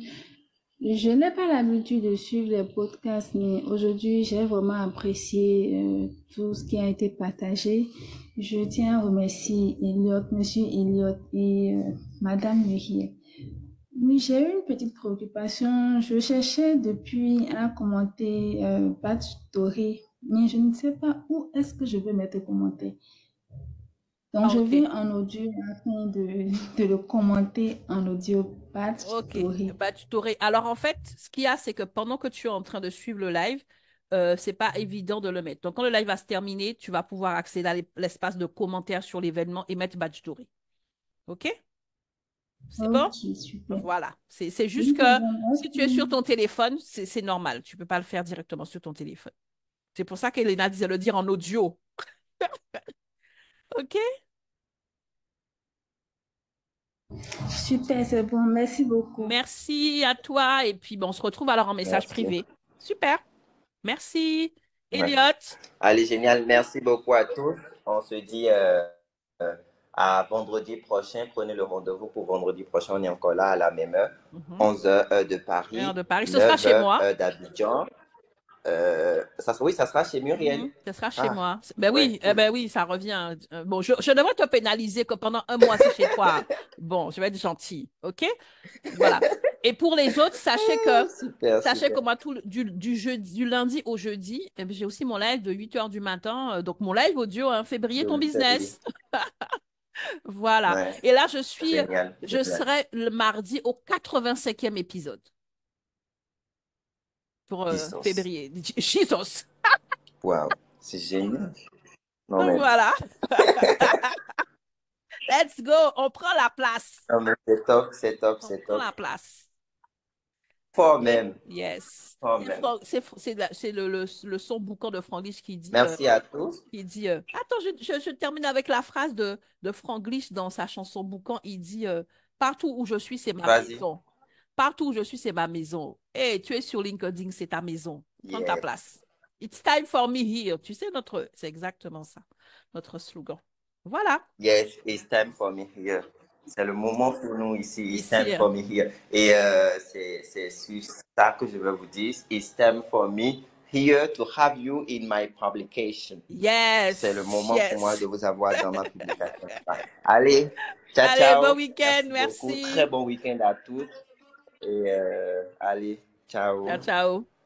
Je n'ai pas l'habitude de suivre les podcasts, mais aujourd'hui, j'ai vraiment apprécié tout ce qui a été partagé. Je tiens à remercier Monsieur Elliot et Madame Muriel. Oui, j'ai eu une petite préoccupation. Je cherchais depuis à commenter Badge Doré, mais je ne sais pas où est-ce que je vais mettre commenter. Donc, je vais en audio afin de le commenter en audio. Badge Doré. Badge Doré. Alors, en fait, ce qu'il y a, c'est que pendant que tu es en train de suivre le live, c'est pas évident de le mettre. Donc, quand le live va se terminer, tu vas pouvoir accéder à l'espace de commentaires sur l'événement et mettre Badge Doré. OK? C'est bon? Super. Voilà. C'est juste que si tu es sur ton téléphone, c'est normal. Tu ne peux pas le faire directement sur ton téléphone. C'est pour ça qu'Elena disait le dire en audio. OK? Super, c'est bon. Merci beaucoup. Merci à toi. Et puis, bon, on se retrouve alors en message privé. Super. Merci. Elliot. Allez, génial. Merci beaucoup à tous. On se dit à vendredi prochain. Prenez le rendez-vous pour vendredi prochain. On est encore là à la même heure. 11h heure de Paris. Heure de Paris. Ce sera chez moi. Heure d'Abidjan. Oui, ça sera chez Muriel. Ça sera chez moi. Ben oui, ben oui, ça revient. Bon, je devrais te pénaliser que pendant un mois, c'est chez toi. Bon, je vais être gentille, OK? Voilà. Et pour les autres, sachez que moi, du lundi au jeudi, j'ai aussi mon live de 8h du matin. Donc, mon live audio, février, ton business. Voilà. Ouais. Et là, je serai le mardi au 85e épisode. Pour février. Jesus! Wow, c'est génial. Non, mais... Voilà. Let's go. On prend la place. Non, mais c'est top. On prend la place. Fort même. Yes. C'est le son boucan de Franglish qui dit... Merci à tous. Qui dit... Attends, je termine avec la phrase de Franglish dans sa chanson boucan. Il dit partout où je suis, c'est ma maison. Partout où je suis, c'est ma maison. Hey, tu es sur LinkedIn, c'est ta maison. Prends ta place. It's time for me here. Tu sais, c'est exactement ça, notre slogan. Voilà. Yes, it's time for me here. C'est le moment pour nous ici. It's time for me here. Et c'est sur ça que je vais vous dire. It's time for me here to have you in my publication. Yes. C'est le moment pour moi de vous avoir dans ma publication. Allez, ciao, allez, ciao. Bon week-end, merci. Très bon week-end à tous. Et allez, ciao. Ciao, ciao.